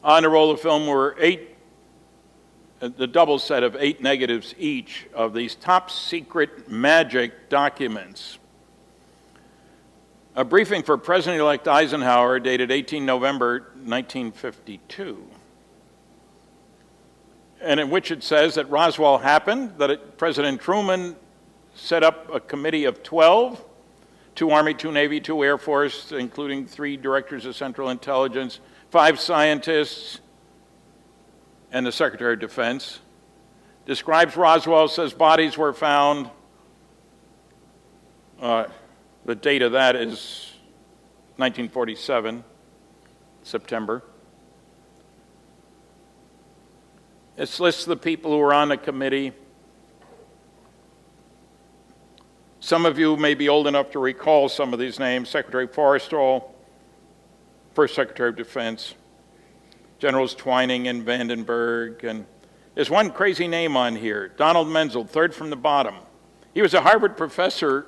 on the roll of film were the double set of 8 negatives each of these top secret magic documents. A briefing for President-elect Eisenhower dated 18 November 1952. And in which it says that Roswell happened, that President Truman set up a committee of 12, 2 Army, 2 Navy, 2 Air Force, including 3 directors of Central Intelligence, 5 scientists, and the Secretary of Defense. Describes Roswell, says bodies were found. The date of that is 1947, September. It lists the people who were on the committee. Some of you may be old enough to recall some of these names: Secretary Forrestal, First Secretary of Defense, Generals Twining and Vandenberg, and there's one crazy name on here, Donald Menzel, third from the bottom. He was a Harvard professor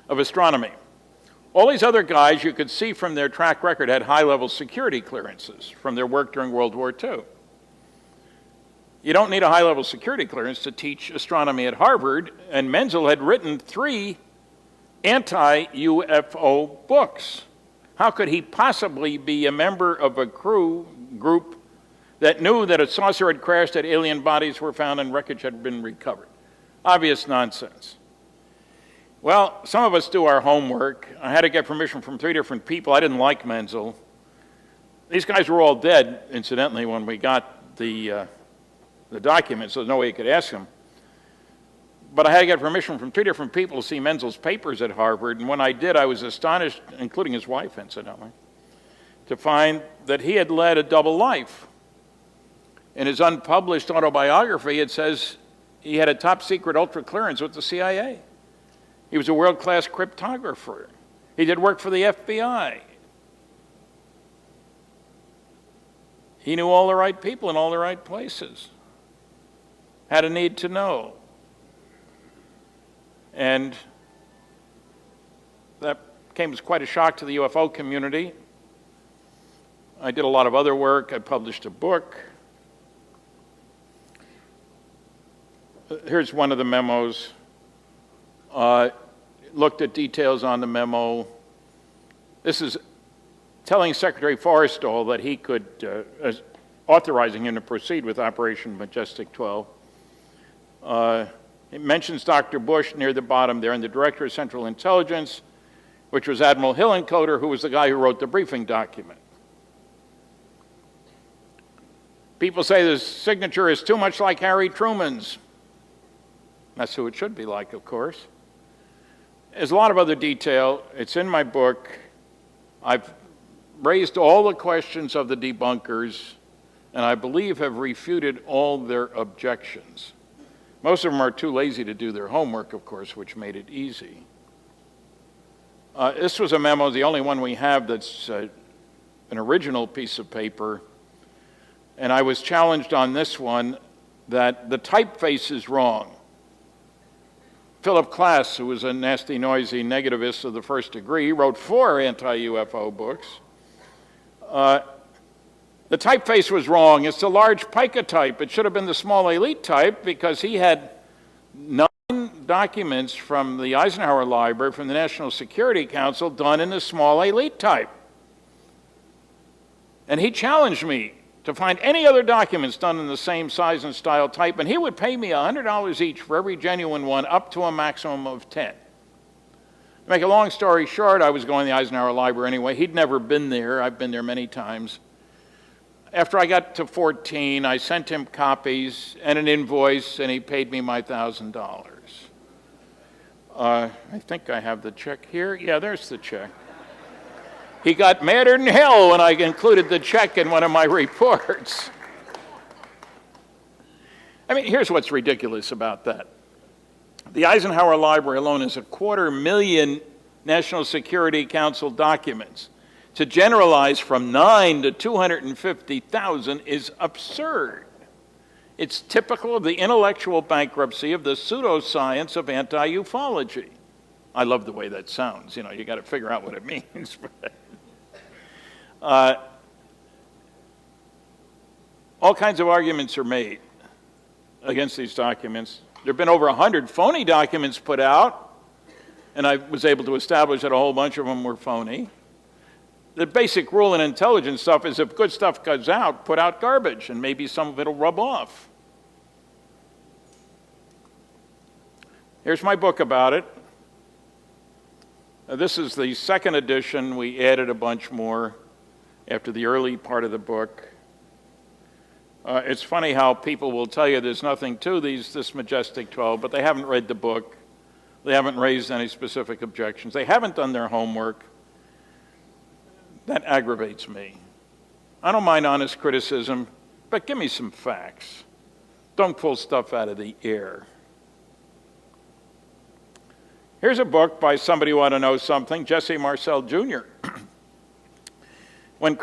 of astronomy. All these other guys, you could see from their track record, had high-level security clearances from their work during World War II. You don't need a high-level security clearance to teach astronomy at Harvard, and Menzel had written 3 anti-UFO books. How could he possibly be a member of a group that knew that a saucer had crashed, that alien bodies were found, and wreckage had been recovered? Obvious nonsense. Well, some of us do our homework. I had to get permission from 3 different people. I didn't like Menzel. These guys were all dead, incidentally, when we got the documents, so there's no way you could ask them. But I had to get permission from 3 different people to see Menzel's papers at Harvard, and when I did, I was astonished, including his wife, incidentally, to find that he had led a double life. In his unpublished autobiography, it says he had a top-secret ultra clearance with the CIA. He was a world-class cryptographer. He did work for the FBI. He knew all the right people in all the right places. Had a need to know. And that came as quite a shock to the UFO community. I did a lot of other work. I published a book. Here's one of the memos. Looked at details on the memo. This is telling Secretary Forrestal that he could, authorizing him to proceed with Operation Majestic 12. It mentions Dr. Bush near the bottom there, and the Director of Central Intelligence, which was Admiral Hillenkoetter, who was the guy who wrote the briefing document. People say the signature is too much like Harry Truman's. That's who it should be like, of course. There's a lot of other detail. It's in my book. I've raised all the questions of the debunkers, and I believe have refuted all their objections. Most of them are too lazy to do their homework, of course, which made it easy. This was a memo, the only one we have that's an original piece of paper, and I was challenged on this one that the typeface is wrong. Philip Klass, who was a nasty, noisy negativist of the first degree, wrote 4 anti-UFO books. The typeface was wrong. It's the large pica type. It should have been the small elite type, because he had 9 documents from the Eisenhower Library, from the National Security Council, done in the small elite type. And he challenged me to find any other documents done in the same size and style type, and he would pay me $100 each for every genuine one, up to a maximum of 10. To make a long story short, I was going to the Eisenhower Library anyway. He'd never been there. I've been there many times. After I got to 14, I sent him copies and an invoice, and he paid me my $1,000. I think I have the check here. Yeah, there's the check. He got madder than hell when I included the check in one of my reports. I mean, here's what's ridiculous about that. The Eisenhower Library alone is 250,000 National Security Council documents. To generalize from 9 to 250,000 is absurd. It's typical of the intellectual bankruptcy of the pseudoscience of anti-ufology. I love the way that sounds. You know, you got to figure out what it means. All kinds of arguments are made against these documents. There have been over 100 phony documents put out, and I was able to establish that a whole bunch of them were phony. The basic rule in intelligence stuff is if good stuff goes out, put out garbage, and maybe some of it will rub off. Here's my book about it. This is the second edition. We added a bunch more after the early part of the book. It's funny how people will tell you there's nothing to this Majestic 12, but they haven't read the book. They haven't raised any specific objections. They haven't done their homework. That aggravates me. I don't mind honest criticism, but give me some facts. Don't pull stuff out of the air. Here's a book by somebody who ought to know something, Jesse Marcel Jr. When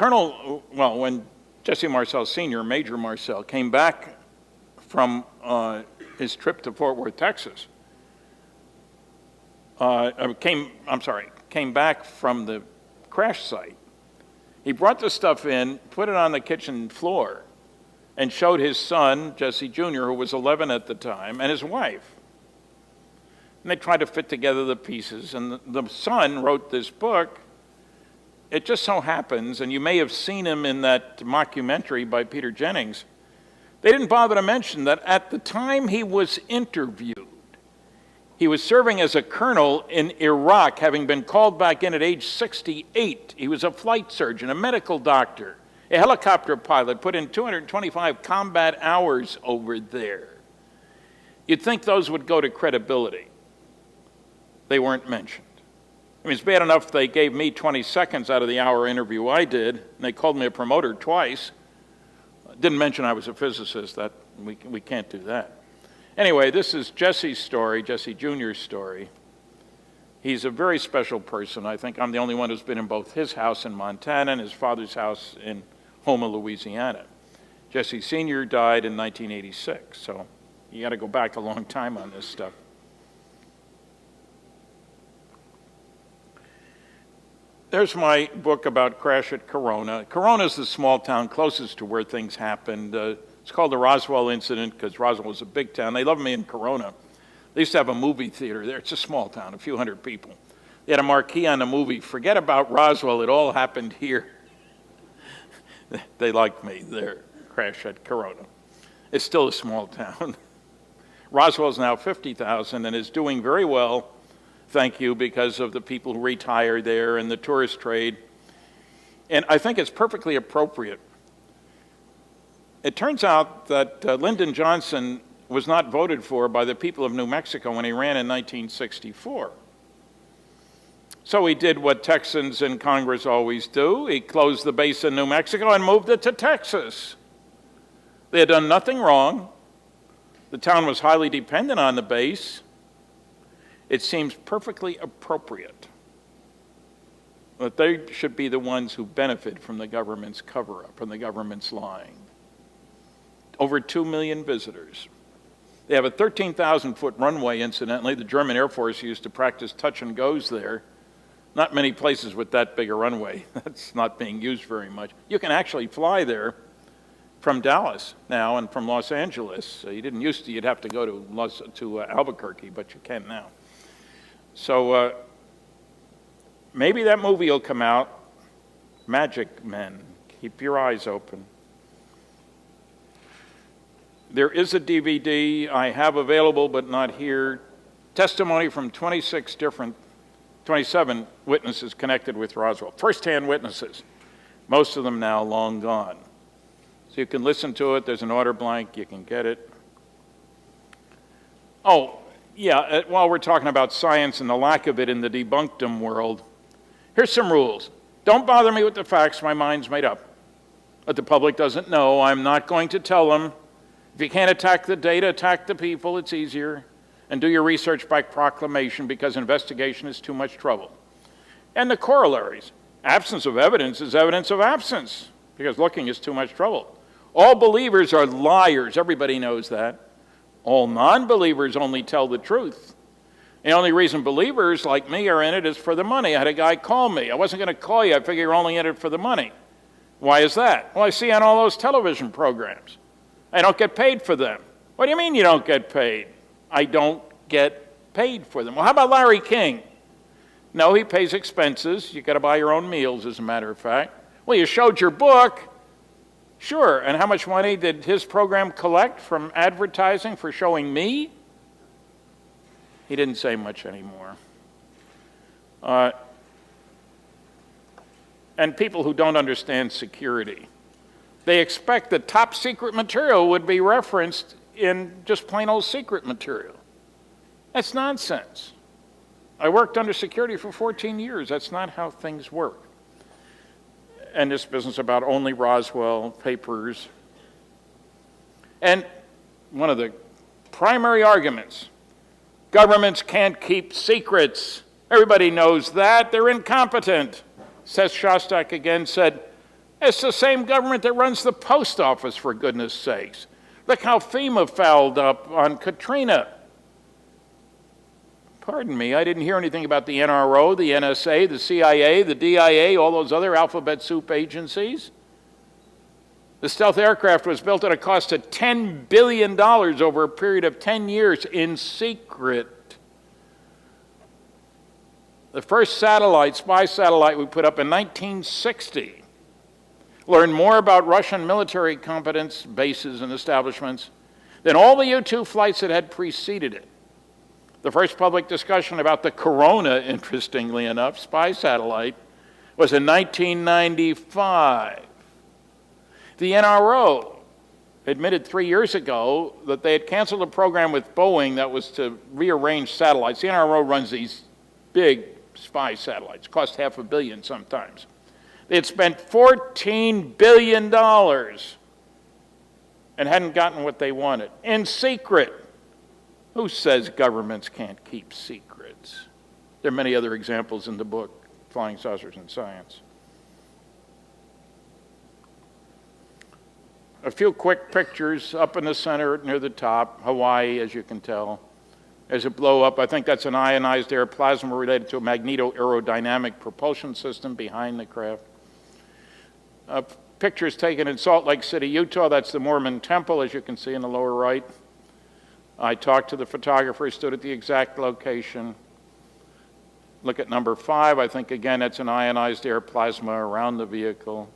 Jesse Marcel Sr., Major Marcel, came back from his trip to Fort Worth, Texas, came back from the crash site, he brought the stuff in, put it on the kitchen floor, and showed his son, Jesse Jr., who was 11 at the time, and his wife. And they tried to fit together the pieces, and the son wrote this book. It just so happens, and you may have seen him in that mockumentary by Peter Jennings, they didn't bother to mention that at the time he was interviewed, he was serving as a colonel in Iraq, having been called back in at age 68. He was a flight surgeon, a medical doctor, a helicopter pilot, put in 225 combat hours over there. You'd think those would go to credibility. They weren't mentioned. I mean, it's bad enough they gave me 20 seconds out of the hour interview I did, and they called me a promoter twice. Didn't mention I was a physicist. That we can't do that. Anyway, this is Jesse's story, Jesse Jr.'s story. He's a very special person. I think I'm the only one who's been in both his house in Montana and his father's house in Houma, Louisiana. Jesse Sr. died in 1986, so you got to go back a long time on this stuff. There's my book about crash at Corona. Corona is the small town closest to where things happened. It's called the Roswell incident because Roswell was a big town. They love me in Corona. They used to have a movie theater there. It's a small town, a few hundred people. They had a marquee on the movie. Forget about Roswell. It all happened here. They like me there. Crash at Corona. It's still a small town. Roswell's now 50,000 and is doing very well, thank you, because of the people who retire there and the tourist trade. And I think it's perfectly appropriate. It turns out that Lyndon Johnson was not voted for by the people of New Mexico when he ran in 1964. So he did what Texans in Congress always do. He closed the base in New Mexico and moved it to Texas. They had done nothing wrong. The town was highly dependent on the base. It seems perfectly appropriate that they should be the ones who benefit from the government's cover-up, from the government's lying. Over 2 million visitors. They have a 13,000-foot runway, incidentally. The German Air Force used to practice touch and goes there. Not many places with that big a runway. That's not being used very much. You can actually fly there from Dallas now and from Los Angeles. You didn't used to. You'd have to go to Albuquerque, but you can now. So maybe that movie will come out, Magic Men. Keep your eyes open. There is a DVD I have available but not here. Testimony from 27 witnesses connected with Roswell. First-hand witnesses. Most of them now long gone. So you can listen to it. There's an order blank. You can get it. Oh, yeah, while we're talking about science and the lack of it in the debunkdom world, here's some rules. Don't bother me with the facts. My mind's made up. But the public doesn't know. I'm not going to tell them. If you can't attack the data, attack the people. It's easier. And do your research by proclamation because investigation is too much trouble. And the corollaries. Absence of evidence is evidence of absence because looking is too much trouble. All believers are liars. Everybody knows that. All non-believers only tell the truth. The only reason believers like me are in it is for the money. I had a guy call me. I wasn't going to call you. I figure you're only in it for the money. Why is that? Well, I see on all those television programs. I don't get paid for them. What do you mean you don't get paid? I don't get paid for them. Well, how about Larry King? No, he pays expenses. You got to buy your own meals, as a matter of fact. Well, you showed your book. Sure. And how much money did his program collect from advertising for showing me? He didn't say much anymore. And people who don't understand security. They expect that top secret material would be referenced in just plain old secret material. That's nonsense. I worked under security for 14 years. That's not how things work. And this business about only Roswell papers. And one of the primary arguments, Governments can't keep secrets. Everybody knows that. They're incompetent. Seth Shostak again said, it's the same government that runs the post office, for goodness sakes. Look how FEMA fouled up on Katrina. Pardon me, I didn't hear anything about the NRO, the NSA, the CIA, the DIA, all those other alphabet soup agencies. The stealth aircraft was built at a cost of $10 billion over a period of 10 years in secret. The first satellite, spy satellite we put up in 1960, learned more about Russian military competence, bases, and establishments than all the U-2 flights that had preceded it. The first public discussion about the Corona, interestingly enough, spy satellite, was in 1995. The NRO admitted 3 years ago that they had canceled a program with Boeing that was to rearrange satellites. The NRO runs these big spy satellites, cost $500 million sometimes. They had spent $14 billion and hadn't gotten what they wanted, in secret. Who says governments can't keep secrets? There are many other examples in the book, Flying Saucers and Science. A few quick pictures up in the center near the top, Hawaii, as you can tell. There's a blow up. I think that's an ionized air plasma related to a magneto-aerodynamic propulsion system behind the craft. Pictures taken in Salt Lake City, Utah. That's the Mormon temple, as you can see in the lower right. I talked to the photographer, stood at the exact location. Look at number 5. I think, again, that's an ionized air plasma around the vehicle.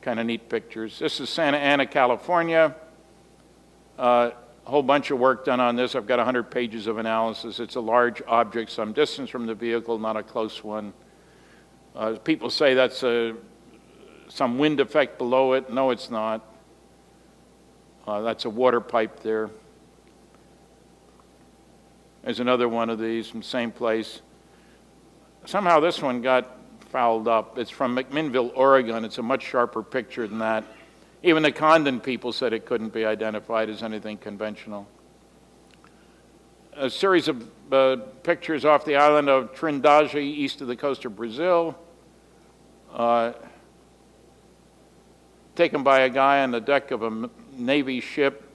Kind of neat pictures. This is Santa Ana, California. A whole bunch of work done on this. I've got 100 pages of analysis. It's a large object some distance from the vehicle, not a close one. People say that's some wind effect below it. No, it's not. That's a water pipe there. There's another one of these from the same place. Somehow this one got fouled up. It's from McMinnville, Oregon. It's a much sharper picture than that. Even the Condon people said it couldn't be identified as anything conventional. A series of pictures off the island of Trindade, east of the coast of Brazil, taken by a guy on the deck of a Navy ship,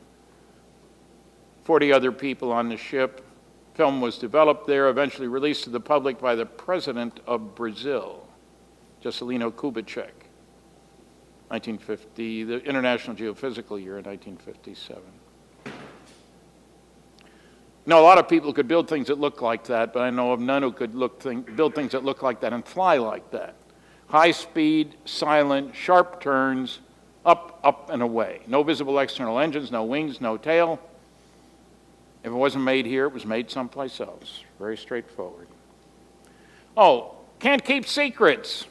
40 other people on the ship. Film was developed there, eventually released to the public by the president of Brazil, Juscelino Kubitschek, 1950, the International Geophysical Year in 1957. Now, a lot of people could build things that look like that, but I know of none who could build things that look like that and fly like that. High speed, silent, sharp turns, up, up, and away. No visible external engines, no wings, no tail. If it wasn't made here, it was made someplace else. Very straightforward. Oh, can't keep secrets.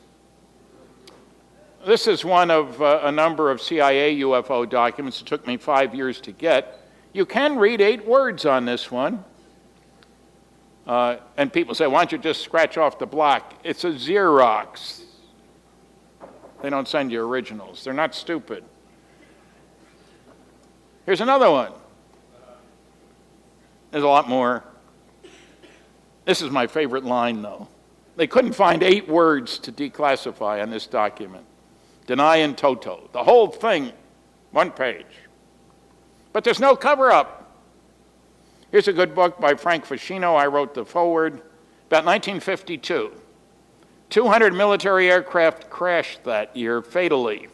This is one of a number of CIA UFO documents. It took me 5 years to get. You can read 8 words on this one. And people say, why don't you just scratch off the block? It's a Xerox. They don't send you originals. They're not stupid. Here's another one. There's a lot more. This is my favorite line, though. They couldn't find 8 words to declassify on this document. Deny in toto. The whole thing, 1 page. But there's no cover-up. Here's a good book by Frank Ficino. I wrote the foreword. About 1952. 200 military aircraft crashed that year fatally.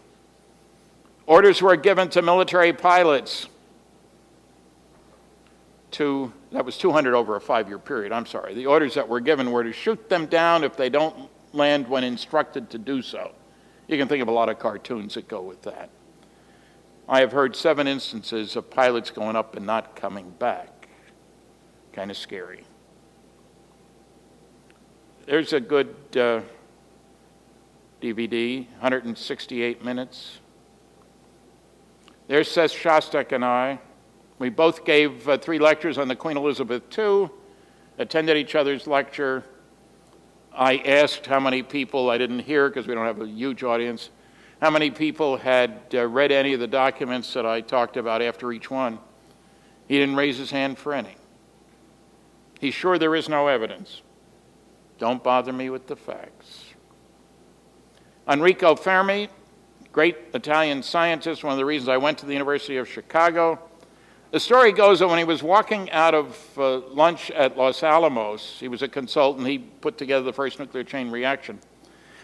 Orders were given to military pilots that was 200 over a 5-year period, I'm sorry. The orders that were given were to shoot them down if they don't land when instructed to do so. You can think of a lot of cartoons that go with that. I have heard 7 instances of pilots going up and not coming back. Kind of scary. There's a good DVD, 168 minutes. There's Seth Shostak and I. We both gave 3 lectures on the Queen Elizabeth II, attended each other's lecture. I asked how many people, I didn't hear because we don't have a huge audience, how many people had read any of the documents that I talked about after each one. He didn't raise his hand for any. He's sure there is no evidence. Don't bother me with the facts. Enrico Fermi, great Italian scientist, one of the reasons I went to the University of Chicago. The story goes that when he was walking out of lunch at Los Alamos, he was a consultant, he put together the first nuclear chain reaction.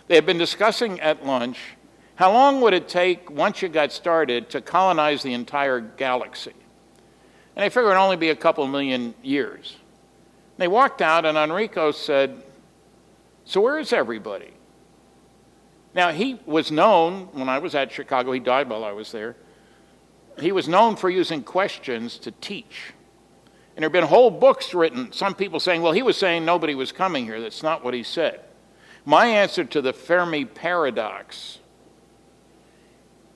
They had been discussing at lunch how long would it take, once you got started, to colonize the entire galaxy. And they figured it would only be a couple million years. They walked out and Enrico said, "So where is everybody?" Now, he was known, when I was at Chicago, he died while I was there, he was known for using questions to teach. And there have been whole books written, some people saying, well, he was saying nobody was coming here. That's not what he said. My answer to the Fermi paradox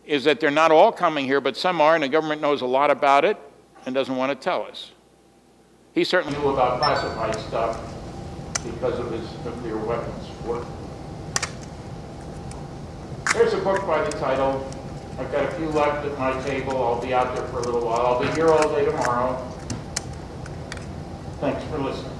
is that they're not all coming here, but some are, and the government knows a lot about it and doesn't want to tell us. He certainly knew about classified stuff because of his nuclear weapons work. Here's a book by the title. I've got a few left at my table. I'll be out there for a little while. I'll be here all day tomorrow. Thanks for listening.